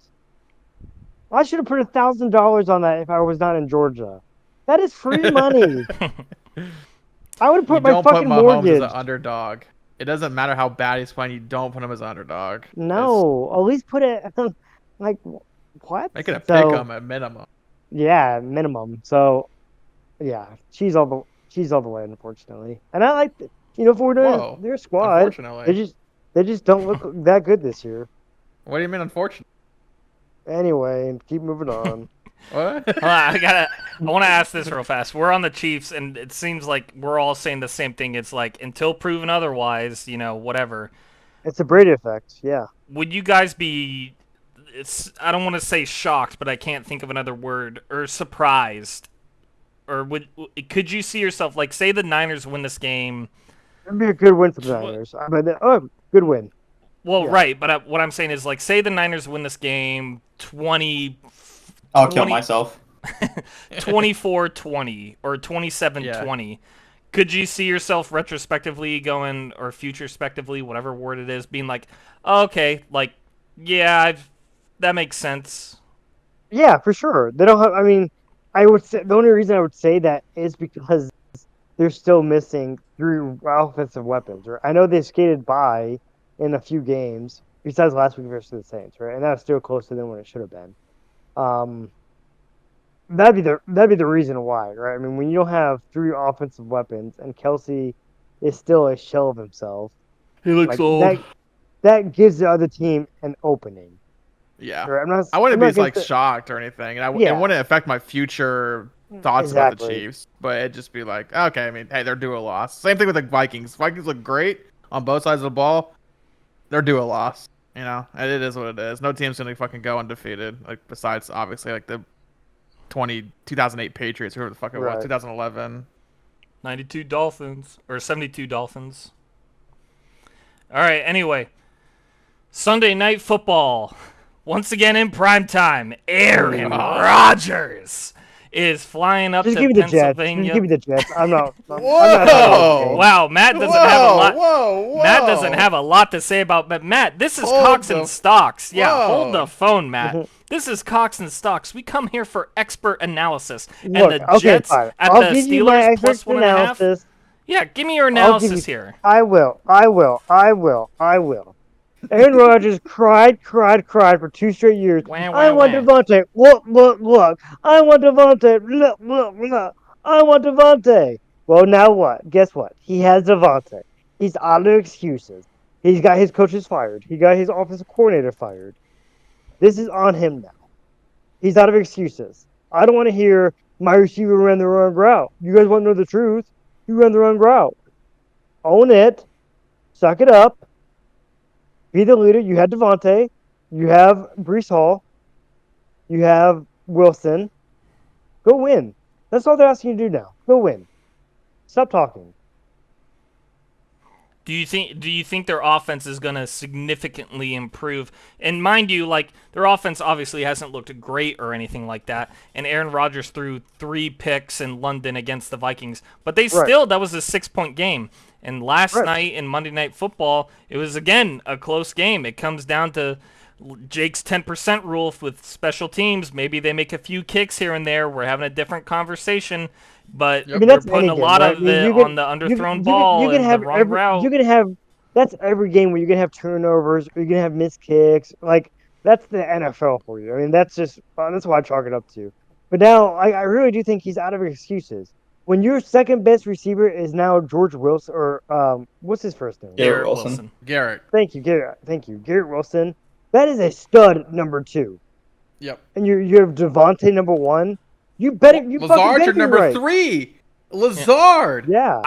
I should have put $1,000 on that if I was not in Georgia. That is free money. I would have You put my don't put fucking Mahomes mortgage. as an underdog. It doesn't matter how bad he's playing. You don't put him as an underdog. No, at least put it like what? Make it a So- pick 'em at minimum. Yeah, minimum. So, yeah, she's all the way, unfortunately. And I like, for Whoa, their squad, Unfortunately. they just don't look that good this year. What do you mean, unfortunate? Anyway, keep moving on. What? Hold on, I want to ask this real fast. We're on the Chiefs, and it seems like we're all saying the same thing. It's like, until proven otherwise, whatever. It's a Brady effect. Yeah. Would you guys be, I don't want to say shocked, but I can't think of another word, or surprised? Or could you see yourself, like, say the Niners win this game? It'd be a good win for the Niners. Good win. Well, Yeah. right, but what I'm saying is, like, say the Niners win this game 'I'll kill 20 myself. 24-20 or 27-20. Could you see yourself retrospectively going, or futurespectively, whatever word it is, being like, oh, okay, like, yeah, that makes sense. Yeah, for sure. They don't have. I mean, I would say the only reason I would say that is because they're still missing 3 offensive weapons. Right? I know they skated by in a few games, besides last week versus the Saints, right? And that was still closer than what it should have been. That'd be the reason why, right? I mean, when you don't have 3 offensive weapons and Kelsey is still a shell of himself, He looks that gives the other team an opening. Yeah. Right? I wouldn't I'm be not like gonna say- shocked or anything, and Yeah. it wouldn't affect my future thoughts about the Exactly. Chiefs. But it'd just be like, okay, I mean, hey, they're due a loss. Same thing with the Vikings. Vikings look great on both sides of the ball. They're due a loss. And it is what it is. No team's gonna fucking go undefeated. Like besides obviously like the 2008 Patriots, whoever the fuck it Right. was, 2011. 92 Dolphins, or 72 Dolphins. All right, anyway. Sunday Night Football. Once again in prime time, Aaron Rodgers is flying up Just to give me the Jets. Pennsylvania. Just give me the Jets. I'm not. I'm Whoa! not Wow, Matt doesn't have a lot. Whoa! Matt doesn't have a lot to say about, but Matt, this is Hold Cox the- and Stocks. Yeah, Whoa. hold the phone, Matt. This is Cox and Stocks. We come here for expert analysis, and Look, the okay, Jets fine. at I'll the give you my Steelers expert plus 1.5. analysis. Yeah, give me your I'll give analysis you- here. I will. Aaron Rodgers cried for 2 straight years. Wah, I wah, want wah. Devontae. Look. I want Devontae. Look. I want Devontae. Well, now what? Guess what? He has Devontae. He's out of excuses. He's got his coaches fired. He got his offensive coordinator fired. This is on him now. He's out of excuses. I don't want to hear my receiver ran the wrong route. You guys want to know the truth? You ran the wrong route. Own it. Suck it up. Be the leader. You had Devontae. You have Brees Hall. You have Wilson. Go win. That's all they're asking you to do now. Go win. Stop talking. Do you think their offense is going to significantly improve? And mind you, like, their offense obviously hasn't looked great or anything like that. And Aaron Rodgers threw 3 picks in London against the Vikings, but they still, that was a 6-point game. And last night in Monday Night Football, it was again a close game. It comes down to Jake's 10% rule with special teams. Maybe they make a few kicks here and there. We're having a different conversation, but I mean, they're that's putting any a game, lot right? of it on the underthrown ball and the wrong route. You can have that's every game where you're gonna have turnovers, or you're gonna have missed kicks. Like that's the NFL for you. I mean, that's just that's what I chalk it up to. But now I really do think he's out of excuses. When your second best receiver is now George Wilson, or what's his first name? Garrett Wilson. Garrett. Thank you, Garrett. Thank you, Garrett Wilson. That is a stud number 2. Yep. And you have Devontae number 1. You better you fucking Lazard's better your be number right. 3. Lazard. Yeah.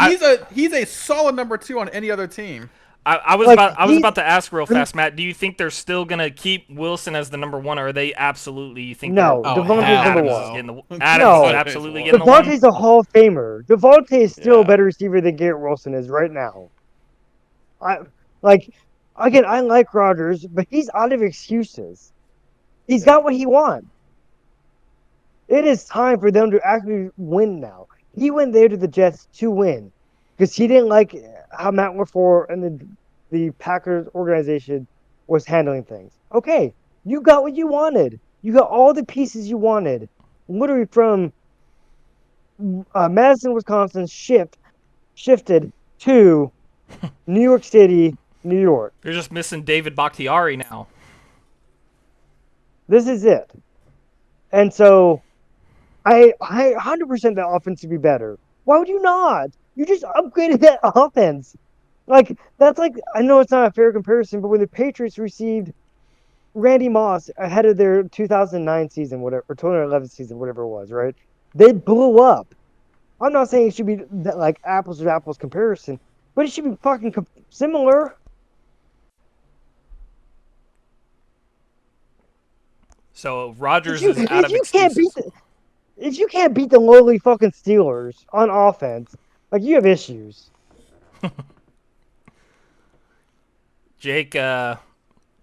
He's a solid number 2 on any other team. I was Like, about to ask real fast, Matt. Do you think they're still gonna keep Wilson as the number 1, or are they absolutely? You think No, they're- Devontae's Adams number is 1. getting the- No. Adams is absolutely getting the 1. Devontae's a Hall of Famer. Devontae is still a Yeah. better receiver than Garrett Wilson is right now. I like Rodgers, but he's out of excuses. He's got what he wants. It is time for them to actually win now. He went there to the Jets to win because he didn't like how Matt LaFleur and the Packers organization was handling things. Okay, you got what you wanted. You got all the pieces you wanted. Literally from Madison, Wisconsin, shifted to New York City, New York. You're just missing David Bakhtiari now. This is it. And so I 100% the offense to be better. Why would you not? You just upgraded that offense. Like, that's like, I know it's not a fair comparison, but when the Patriots received Randy Moss ahead of their 2009 season, whatever, or 2011 season, whatever it was, right? They blew up. I'm not saying it should be like apples to apples comparison, but it should be fucking similar. So Rodgers If is out of excuses. If you can't beat the lowly fucking Steelers on offense, like, you have issues. Jake, how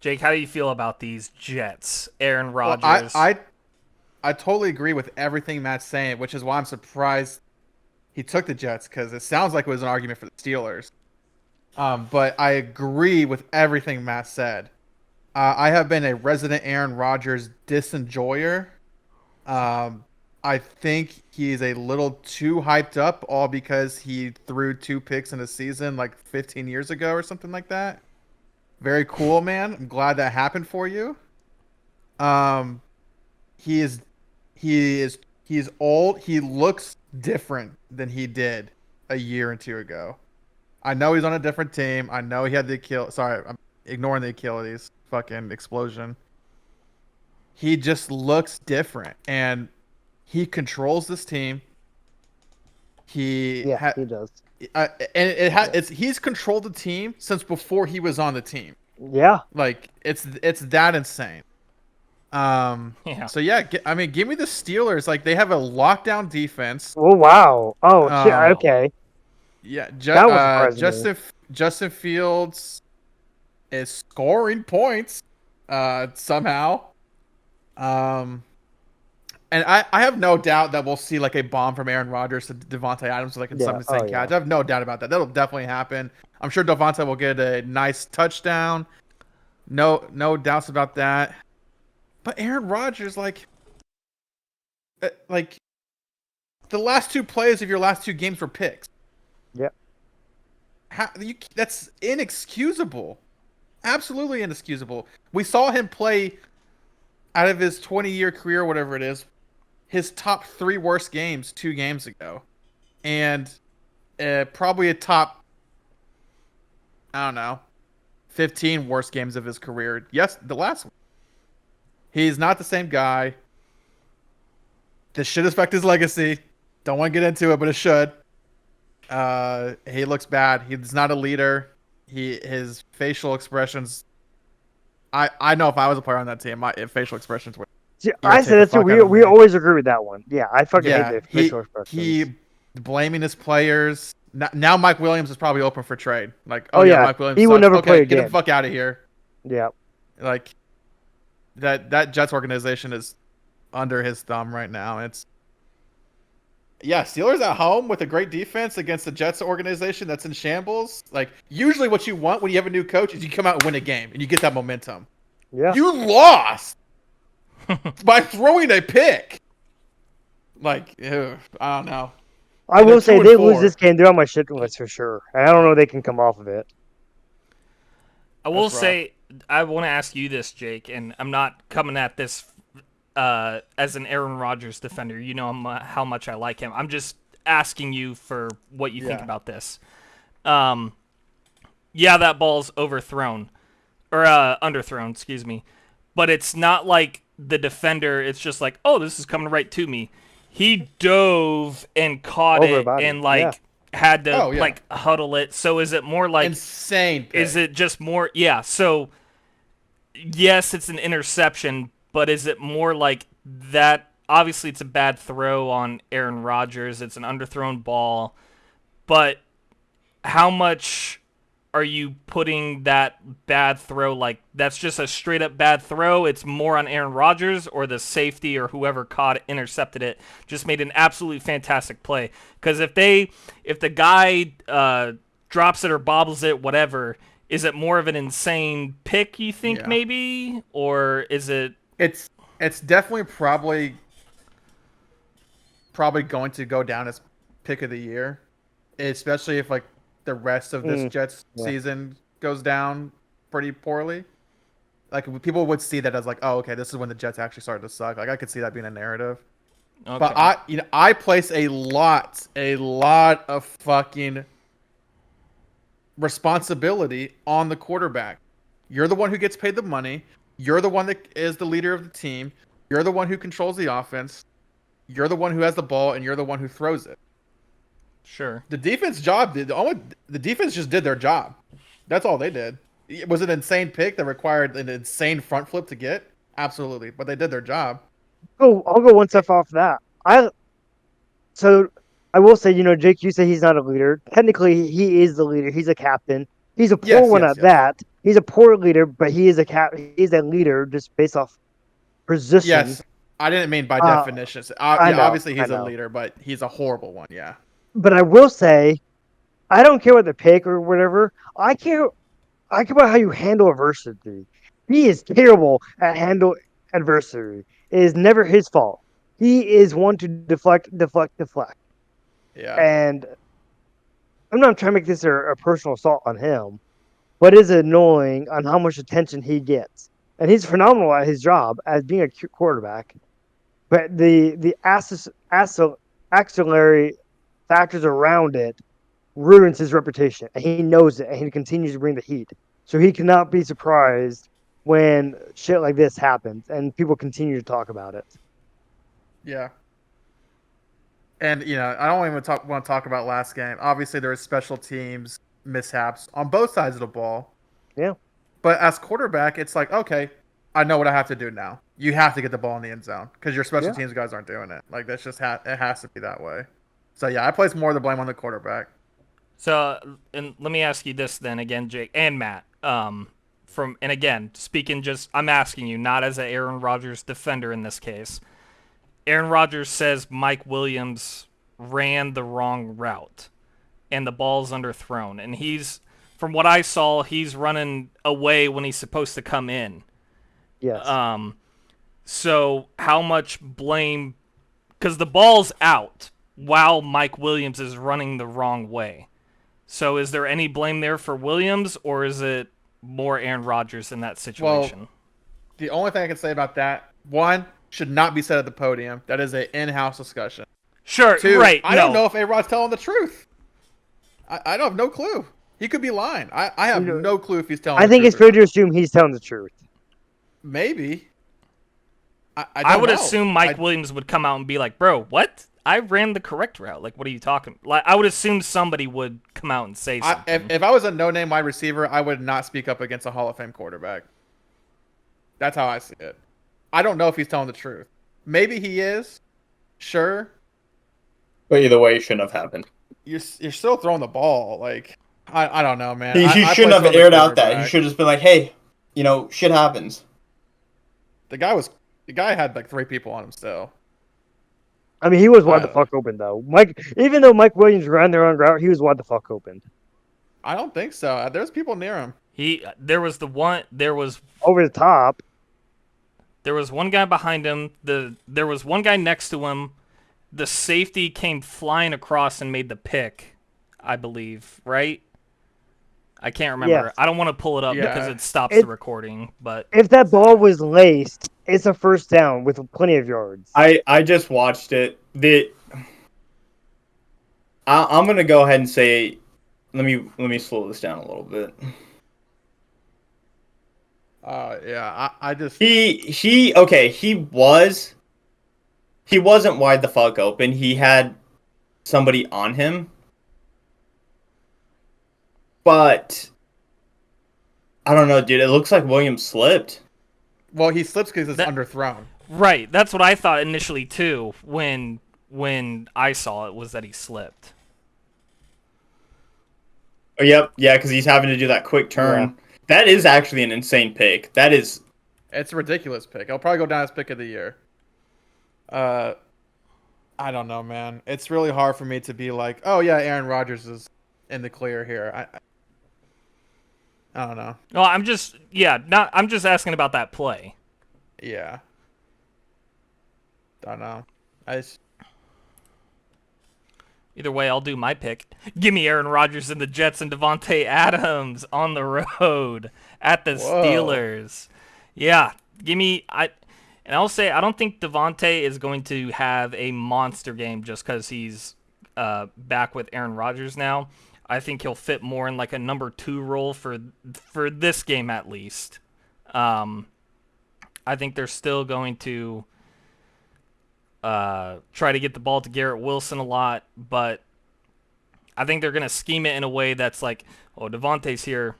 do you feel about these Jets? Aaron Well, Rodgers. I totally agree with everything Matt's saying, which is why I'm surprised he took the Jets, because it sounds like it was an argument for the Steelers. But I agree with everything Matt said. I have been a resident Aaron Rodgers disenjoyer. I think he's a little too hyped up, all because he threw 2 picks in a season like 15 years ago or something like that. Very cool, man. I'm glad that happened for you. He's old. He looks different than he did a year or 2 ago. I know he's on a different team. I know he had the Achilles. Sorry, I'm ignoring the Achilles fucking explosion. He just looks different, and he controls this team. He does. He's controlled the team since before he was on the team. Yeah. Like, it's that insane. Yeah. So yeah, give me the Steelers. Like, they have a lockdown defense. Oh, wow. Oh, shit. Oh. Okay. Yeah, That was surprising. Justin Fields is scoring points somehow. And I have no doubt that we'll see like a bomb from Aaron Rodgers to Devontae Adams, like in Yeah. some insane Oh, catch. yeah. I have no doubt about that. That'll definitely happen. I'm sure Devontae will get a nice touchdown. No doubts about that. But Aaron Rodgers, like the last 2 plays of your last 2 games were picks. Yep. That's inexcusable. Absolutely inexcusable. We saw him play out of his 20-year career, whatever it is, his top 3 worst games 2 games ago. And probably a top, I don't know, 15 worst games of his career. Yes, the last one. He's not the same guy. This should affect his legacy. Don't want to get into it, but it should. He looks bad. He's not a leader. His facial expressions. I know if I was a player on that team, my facial expressions would. See, I said that too. We always agree with that one. Yeah, I fucking hate the facial expressions. He blaming his players. Now Mike Williams is probably open for trade. Like, Oh, yeah. Mike Williams He will sucks. never Okay, play get again. the fuck out of here. Yeah. Like, that Jets organization is under his thumb right now. Steelers at home with a great defense against the Jets organization that's in shambles. Like, usually what you want when you have a new coach is you come out and win a game and you get that momentum. Yeah. You lost by throwing a pick. Like, ew, I don't know. I And they're will say 2-4. they lose this game, they're on my shit list for sure. And I don't know if they can come off of it. I will That's rough. say, I want to ask you this, Jake, and I'm not coming at this as an Aaron Rodgers defender. You know how much I like him. I'm just asking you for what you think Yeah. about this. Yeah, that ball's overthrown. Or underthrown, excuse me. But it's not like the defender, it's just like, oh, this is coming right to me. He dove and caught Over it body, and, like, yeah. had to, Oh, yeah. like, huddle it. So is it more like... Insane pick. Is it just more... Yeah, so... Yes, it's an interception, but is it more like that? Obviously, it's a bad throw on Aaron Rodgers. It's an underthrown ball. But how much are you putting that bad throw? Like, that's just a straight-up bad throw? It's more on Aaron Rodgers, or the safety or whoever caught it, intercepted it, just made an absolutely fantastic play? Because if the guy drops it or bobbles it, whatever... Is it more of an insane pick, you think, Yeah. maybe? Or is it... It's definitely probably going to go down as pick of the year, especially if like the rest of this Jets yeah. season goes down pretty poorly. Like people would see that as like, oh, okay, this is when the Jets actually started to suck. Like I could see that being a narrative. Okay. But I place a lot of fucking responsibility on the quarterback. You're the one who gets paid the money. You're the one that is the leader of the team. You're the one who controls the offense. You're the one who has the ball, and you're the one who throws it. Sure. The defense the defense just did their job. That's all they did. It was an insane pick that required an insane front flip to get. Absolutely, but they did their job. Oh, I'll go one step off that. So I will say, Jake, you say he's not a leader. Technically, he is the leader. He's a captain. He's a poor Yes, one yes, at yes. that. He's a poor leader, but he is he's a leader just based off position. Yes, I didn't mean by definition. I know, Obviously, he's I a know. leader, but he's a horrible one. Yeah. But I will say, I don't care what the pick or whatever. I care about how you handle adversity. He is terrible at handle adversity. It is never his fault. He is one to deflect. Yeah. And I'm not trying to make this a personal assault on him, but it's annoying on how much attention he gets. And he's phenomenal at his job as being a quarterback. But the axillary factors around it ruins his reputation. And he knows it, and he continues to bring the heat. So he cannot be surprised when shit like this happens, and people continue to talk about it. Yeah. And I don't even want to talk about last game. Obviously, there was special teams mishaps on both sides of the ball. Yeah. But as quarterback, it's like, okay, I know what I have to do now. You have to get the ball in the end zone because your special teams guys aren't doing it. Like that's just it has to be that way. So yeah, I place more of the blame on the quarterback. So, and let me ask you this then again, Jake and Matt. And again, I'm asking you, not as an Aaron Rodgers defender in this case. Aaron Rodgers says Mike Williams ran the wrong route and the ball's underthrown. And from what I saw, he's running away when he's supposed to come in. Yes. So how much blame, because the ball's out while Mike Williams is running the wrong way. So is there any blame there for Williams, or is it more Aaron Rodgers in that situation? Well, the only thing I can say about that, one, should not be said at the podium. That is an in-house discussion. Sure, Two, right. I don't know if A-Rod's telling the truth. I don't have no clue. He could be lying. I have no clue if he's telling the truth. I think it's fair to assume he's telling the truth. Maybe. I would assume Mike Williams would come out and be like, bro, what? I ran the correct route. Like, what are you talking? Like, I would assume somebody would come out and say something. If I was a no-name wide receiver, I would not speak up against a Hall of Fame quarterback. That's how I see it. I don't know if he's telling the truth. Maybe he is. Sure. But either way, it shouldn't have happened. You're still throwing the ball. Like, I don't know, man. He I shouldn't place have it on the aired out that. He quarterback. should have just been like, hey, shit happens. The guy had like 3 people on him still. I mean, he was wide the fuck open, though. Even though Mike Williams ran the wrong route, he was wide the fuck open. I don't think so. There's people near him. There was over the top. one guy behind him. There was one guy next to him. The safety came flying across and made the pick, I believe, right? I can't remember. Yes. I don't want to pull it up Yeah. because it stops the recording, but If that ball was laced, it's a first down with plenty of yards. I just watched it. I'm gonna go ahead and say, let me slow this down a little bit. Yeah, I just He wasn't wide the fuck open. He had somebody on him. But I don't know, dude. It looks like Williams slipped. well, he slips because it's That- underthrown. right, that's what I thought initially too when I saw it was that he slipped. Oh, yep, yeah, because he's having to do that quick turn. Yeah. That is actually an insane pick. That is. It's a ridiculous pick. I'll probably go down as pick of the year. I don't know, man. It's really hard for me to be like, oh yeah, Aaron Rodgers is in the clear here. I don't know. No, I'm just asking about that play. Yeah. Don't know. I just, Either way, I'll do my pick. Give me Aaron Rodgers and the Jets and Devontae Adams on the road at the Whoa. Steelers. Yeah, and I'll say I don't think Devontae is going to have a monster game just because he's back with Aaron Rodgers now. I think he'll fit more in like a number 2 role for this game at least. I think they're still going to try to get the ball to Garrett Wilson a lot, but I think they're going to scheme it in a way that's like, oh, Devontae's here.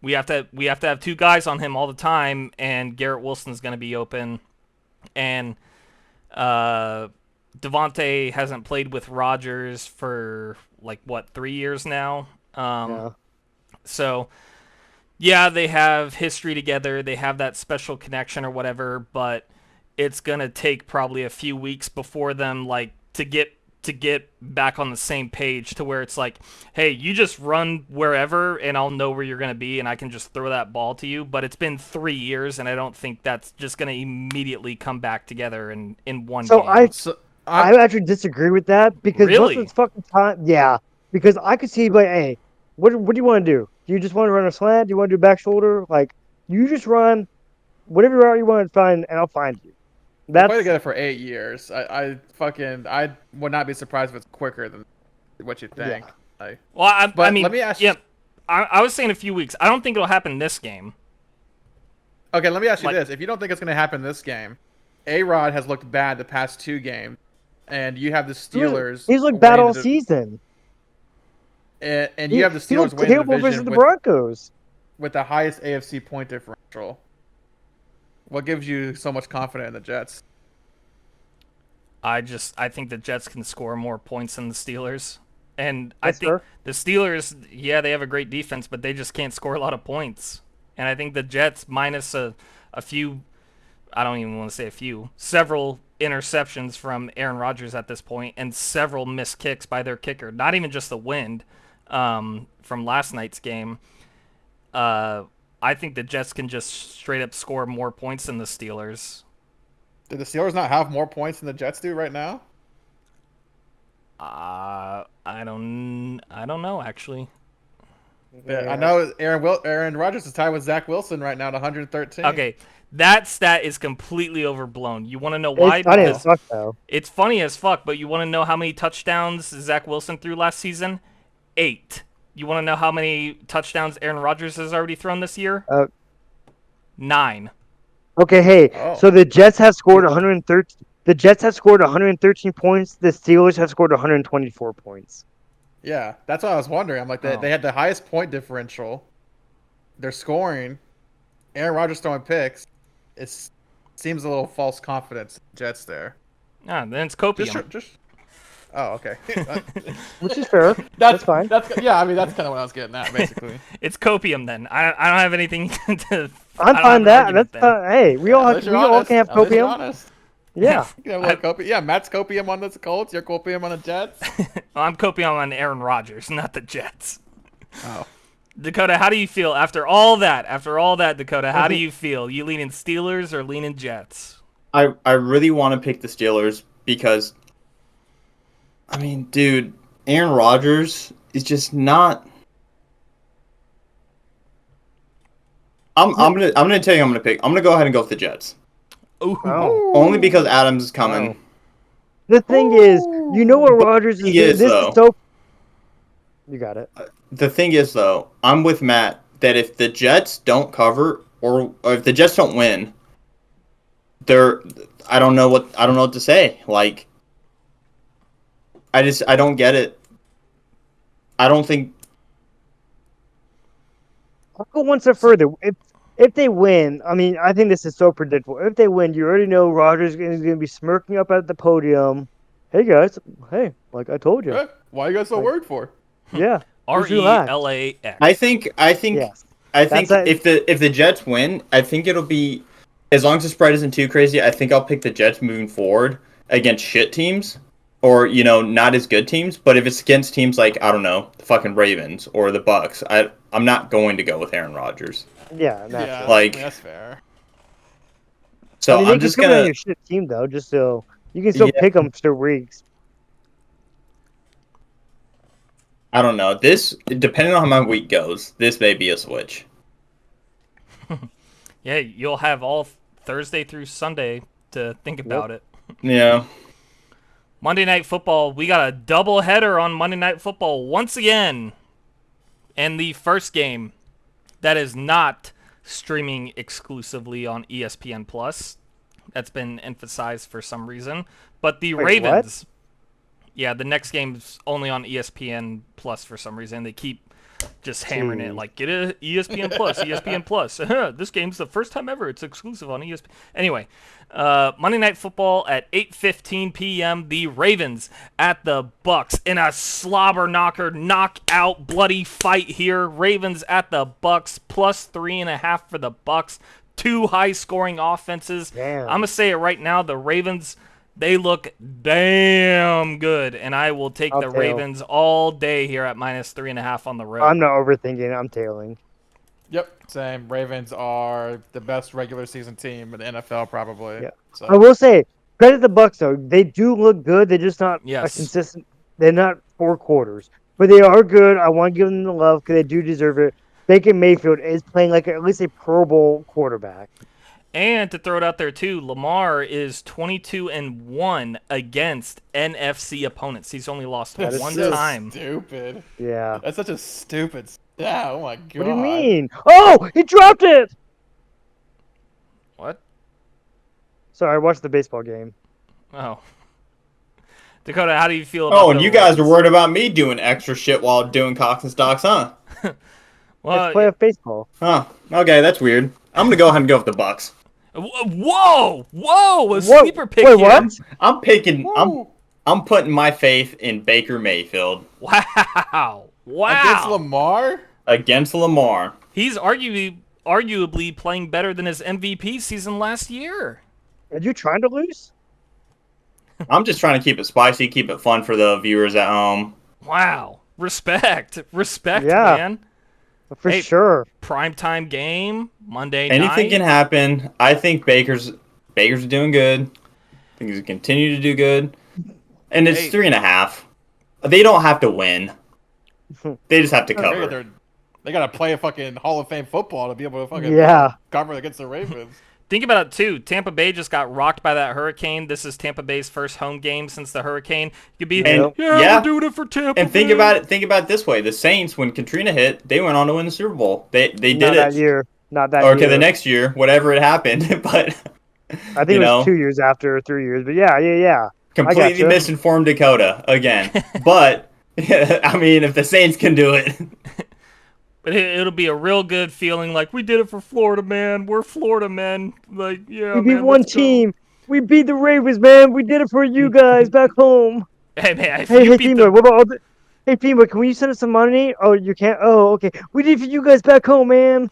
We have to have 2 guys on him all the time, and Garrett Wilson's going to be open. And Devontae hasn't played with Rodgers for 3 years now. Yeah. So yeah, they have history together. They have that special connection or whatever, but it's going to take probably a few weeks before them to get back on the same page to where it's like, hey, you just run wherever and I'll know where you're going to be and I can just throw that ball to you. But it's been 3 years and I don't think that's just going to immediately come back together in one So game. I actually disagree with that because Really? most of the fucking time, yeah, because I could see like, hey, what do you want to do? Do you just want to run a slant? Do you want to do back shoulder? Like, you just run whatever route you want to find, and I'll find you. they That's played together for 8 years. I would not be surprised if it's quicker than what you think. Like, Well, I But mean, let me ask yeah, you- I was saying a few weeks. I don't think it'll happen this game. okay, let me ask you Like- this: if you don't think it's going to happen this game, A-Rod has looked bad the past 2 games, and you have the Steelers. he's looked bad winning all the- season. And you have the He Steelers looked winning the terrible versus division the with, Broncos. with the highest AFC point differential. What gives you so much confidence in the Jets? I think the Jets can score more points than the Steelers. And I That's think fair. the Steelers, yeah, they have a great defense, but they just can't score a lot of points. And I think the Jets, minus a few, I don't even want to say a few, several interceptions from Aaron Rodgers at this point, and several missed kicks by their kicker, not even just the wind from last night's game. I think the Jets can just straight up score more points than the Steelers. Do the Steelers not have more points than the Jets do right now? I don't know actually. Yeah, I know Aaron Rodgers is tied with Zach Wilson right now at 113. Okay, that stat is completely overblown. You want to know why? It's funny as Because fuck, though. it's funny as fuck, but you want to know how many touchdowns Zach Wilson threw last season? 8. You want to know how many touchdowns Aaron Rodgers has already thrown this year? 9. Okay, hey, Oh. so the Jets have scored 113. The Jets have scored 113 points. The Steelers have scored 124 points. Yeah, that's what I was wondering. I'm like, Oh. they had the highest point differential. They're scoring. Aaron Rodgers throwing picks. It seems a little false confidence. Jets there. Ah, then it's copium. Oh, okay. Which is fair. That's fine. Yeah, I mean that's kind of what I was getting at, basically. It's copium then. I don't have anything to. I'm I don't fine have an that. argument That's then. hey, we all At least we you're all honest. can have At least you're copium. honest. Yeah. You can have a little copium. Yeah, Matt's copium on the Colts. You're copium on the Jets. Well, I'm copium on Aaron Rodgers, not the Jets. Oh. Dakota, how do you feel after all that? After all that, Dakota, how do you feel? You leaning Steelers or leaning Jets? I really want to pick the Steelers because, I mean, dude, Aaron Rodgers is just not. I'm gonna tell you I'm gonna go ahead and go with the Jets. Ooh. Oh. Only because Adams is coming. Oh. The thing is, you know what Rodgers is He doing? is, This though. is so. You got it. The thing is, though, I'm with Matt that if the Jets don't cover or if the Jets don't win, I don't know what to say. Like, I don't get it. I don't think. I'll go one step further. If they win, I mean, I think this is so predictable. If they win, you already know Rodgers is going to be smirking up at the podium. Hey guys, hey, like I told you. Hey, why you guys so worried for? Yeah. just relax. RELAX. I think Yes. if the Jets win, I think it'll be as long as the spread isn't too crazy. I think I'll pick the Jets moving forward against shit teams or not as good teams. But if it's against teams like I don't know the fucking Ravens or the Bucks, I'm not going to go with Aaron Rodgers. Yeah, Yeah, Like- that's fair. So I mean, I'm they just can come in on gonna. your shit team though, just so you can still Yeah. pick them for weeks. I don't know. This depending on how my week goes, this may be a switch. Yeah, you'll have all Thursday through Sunday to think about it. Yeah. Monday Night Football, we got a double header on Monday Night Football once again. And the first game that is not streaming exclusively on ESPN Plus. That's been emphasized for some reason. But the Wait, Ravens, yeah, the next game's only on ESPN Plus for some reason. They keep just hammering it Jeez. like, get a ESPN Plus, ESPN Plus. This game's the first time ever it's exclusive on ESPN. Anyway, Monday Night Football at 8:15 p.m. The Ravens at the Bucks in a slobber knocker, knockout, bloody fight here. Ravens at the Bucks plus 3.5 for the Bucks. Two high-scoring offenses. Damn. I'm gonna say it right now. The Ravens. They look damn good, and I will take I'll the tail. Ravens all day here at minus 3.5 on the road. I'm not overthinking it. I'm tailing. Yep, same. Ravens are the best regular season team in the NFL, probably. Yeah. So. I will say, credit the Bucks though. They do look good. They're just not a Yes. consistent. They're not 4 quarters, but they are good. I want to give them the love because they do deserve it. Baker Mayfield is playing like at least a Pro Bowl quarterback. And to throw it out there too, Lamar is 22-1 against NFC opponents. He's only lost That's one so time. Stupid. Yeah. That's such a stupid. Yeah. Oh my god. What do you mean? Oh, he dropped it. What? Sorry, I watched the baseball game. Oh. Dakota, how do you feel about Oh, and the you guys are Ravens? worried about me doing extra shit while doing Cox and Stocks, huh? Well, It's playoff baseball. Huh. Okay, that's weird. I'm gonna go ahead and go with the Bucks. whoa! A What? sleeper pick Wait, here. what? I'm picking. Woo. I'm putting my faith in Baker Mayfield Wow. Against Lamar? against Lamar. He's arguably playing better than his MVP season last year. Are you trying to lose? I'm just trying to keep it spicy, keep it fun for the viewers at home. Wow. Respect, Yeah. man. For Hey, sure. Primetime game, Monday Anything night. can happen. I think Baker's doing good. I think he's gonna continue to do good. And it's Hey. 3.5. They don't have to win. They just have to They cover. gotta play a fucking Hall of Fame football to be able to fucking Yeah. cover against the Ravens. Think about it too. Tampa Bay just got rocked by that hurricane. This is Tampa Bay's first home game since the hurricane. You could be, And- yeah, yeah. we're doing it for Tampa. And think Bay. about it. Think about it this way: the Saints, when Katrina hit, they went on to win the Super Bowl. They did Not it. that year. Not that Or year. okay, the next year, whatever it happened, but I think you it was know. 2 years after, 3 years. But yeah. completely gotcha. misinformed Dakota again. But I mean, if the Saints can do it, But it'll be a real good feeling like we did it for Florida, man. We're Florida men. Like, yeah, We beat man, one let's go. team. We beat the Ravens, man. We did it for you guys back home. Hey, man, if Hey, you hey, beat Pima, the... what about all the... Hey, Pima, can we send us some money? Oh, you can't? Oh, okay. We did it for you guys back home, man.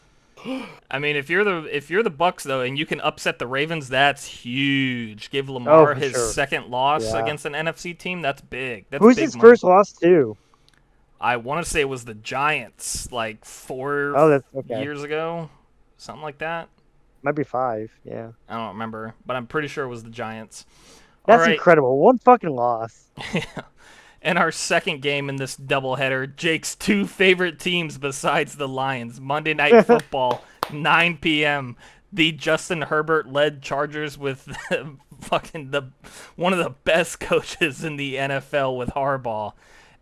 I mean, if you're the Bucks though, and you can upset the Ravens, that's huge. Give Lamar for his sure. second loss Yeah. against an NFC team. That's big. That's Who's big his money. first loss to? I want to say it was the Giants, like 4 Oh, that's okay. years ago, something like that. Might be 5. Yeah. I don't remember, but I'm pretty sure it was the Giants. That's All right. incredible. One fucking loss. And our second game in this doubleheader, Jake's 2 favorite teams besides the Lions. Monday Night Football, 9 p.m. The Justin Herbert-led Chargers with one of the best coaches in the NFL with Harbaugh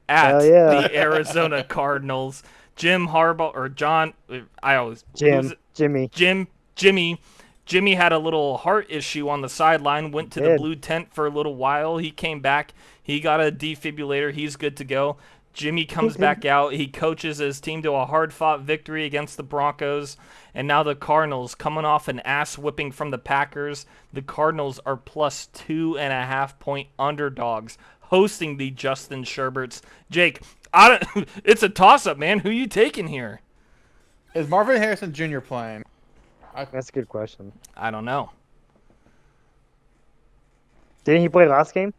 at Hell yeah. the Arizona Cardinals. Jim Harbaugh or John, I always Jimmy. Jimmy had a little heart issue on the sideline, went to the Did. blue tent for a little while. He came back. He got a defibrillator. He's good to go. Jimmy comes back out. He coaches his team to a hard-fought victory against the Broncos. And now the Cardinals, coming off an ass-whipping from the Packers, the Cardinals are plus 2.5-point underdogs, hosting the Justin Herberts. Jake, it's a toss-up, man. Who you taking here? Is Marvin Harrison Jr. playing? That's a good question. I don't know. Didn't he play last game?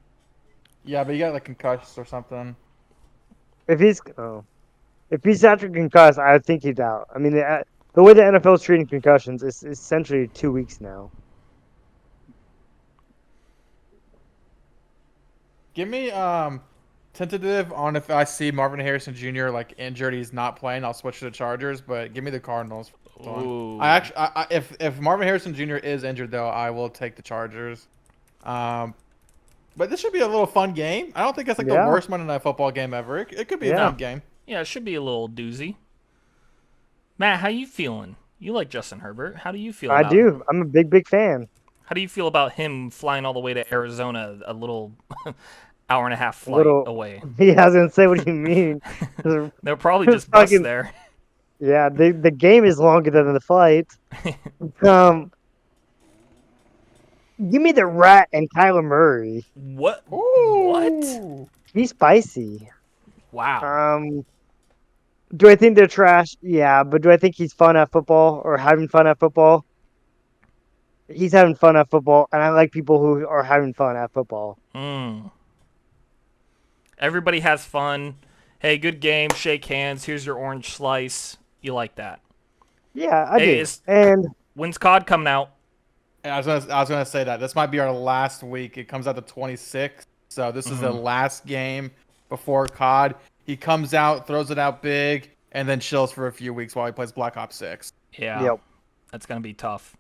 Yeah, but he got like concussed or something. If he's after concussed, I think he's out. I mean, the way the NFL is treating concussions is essentially 2 weeks now. Give me tentative on if I see Marvin Harrison Jr. like injured, he's not playing. I'll switch to the Chargers, but give me the Cardinals. Ooh. If Marvin Harrison Jr. is injured though, I will take the Chargers. But this should be a little fun game. I don't think it's like the Yeah. worst Monday Night Football game ever. It could be a Yeah. fun game. Yeah, it should be a little doozy. Matt, how you feeling? You like Justin Herbert. How do you feel I about do. him? I'm a big fan. How do you feel about him flying all the way to Arizona, a little hour and a half flight Little- away? Yeah, I was gonna say, what do you mean? They'll probably just bus Fucking- there. Yeah, the game is longer than the flight. Give me the Rat and Kyler Murray. What? Ooh. He's spicy. Wow. Do I think they're trash? Yeah, but do I think he's fun at football or having fun at football? He's having fun at football, and I like people who are having fun at football. Everybody has fun. Hey, good game. Shake hands. Here's your orange slice. You like that? Yeah, I Hey, do. is- And When's COD coming out? And I was gonna say that this might be our last week. It comes out the 26th, so this is the last game before COD. He comes out, throws it out big, and then chills for a few weeks while he plays Black Ops 6. Yeah. Yep. That's gonna be tough.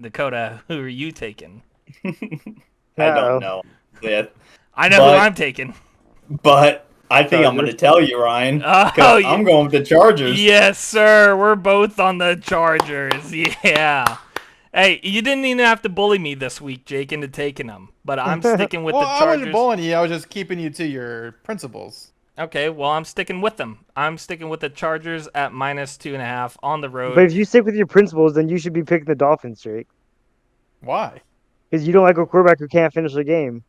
Dakota, who are you taking? I Uh-oh. don't know. Yeah. I know who But- I'm taking. But I think I'm going to tell you, Ryan. 'Cause I'm going with the Chargers. Yes, sir. We're both on the Chargers. Yeah. Hey, you didn't even have to bully me this week, Jake, into taking them. But I'm sticking with Well, the I Chargers. wasn't bullying you. I was just keeping you to your principles. Okay, well, I'm sticking with them. I'm sticking with the Chargers at minus 2.5 on the road. but if you stick with your principles, then you should be picking the Dolphins, Jake, Why? because you don't like a quarterback who can't finish the game.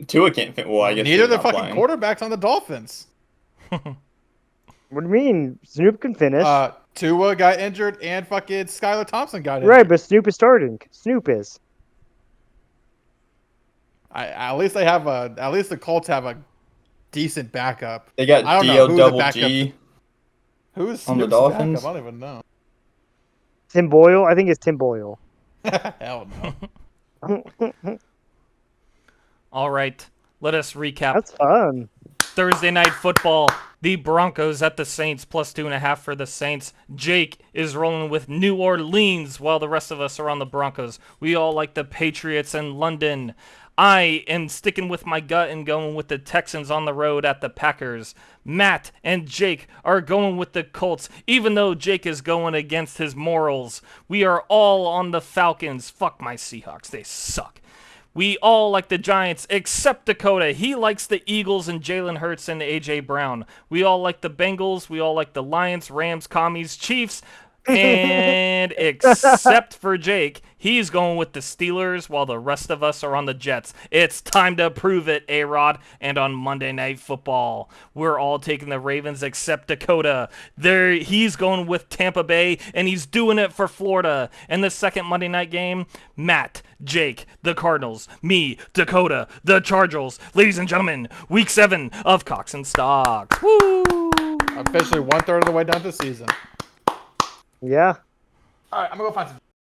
Tua can't fit. Well, I guess Neither he's the not fucking playing. quarterbacks on the Dolphins. What do you mean? Snoop can finish. Tua got injured and fucking Skylar Thompson got injured. Right, but Snoop is starting. Snoop is. At least the Colts have a decent backup. They got I don't know D-O who the double backup- G. Who's On the Snoop's Dolphins? backup? I don't even know. Tim Boyle? I think it's Tim Boyle. Hell no. All right, let us recap. That's fun. Thursday night football. The Broncos at the Saints, plus 2.5 for the Saints. Jake is rolling with New Orleans, while the rest of us are on the Broncos. We all like the Patriots in London. I am sticking with my gut and going with the Texans on the road at the Packers. Matt and Jake are going with the Colts, even though Jake is going against his morals. We are all on the Falcons. Fuck my Seahawks. They suck. We all like the Giants, except Dakota. He likes the Eagles and Jalen Hurts and A.J. Brown. We all like the Bengals. We all like the Lions, Rams, Commies, Chiefs, And except for Jake, he's going with the Steelers while the rest of us are on the Jets. It's time to prove it, A-Rod. And on Monday Night Football, we're all taking the Ravens except Dakota. He's going with Tampa Bay, and he's doing it for Florida. And the second Monday night game, Matt, Jake, the Cardinals, me, Dakota, the Chargers. Ladies and gentlemen, Week 7 of Cox and Stocks. Woo! Officially 1/3 of the way down the season. Yeah. All right, I'm gonna go find some.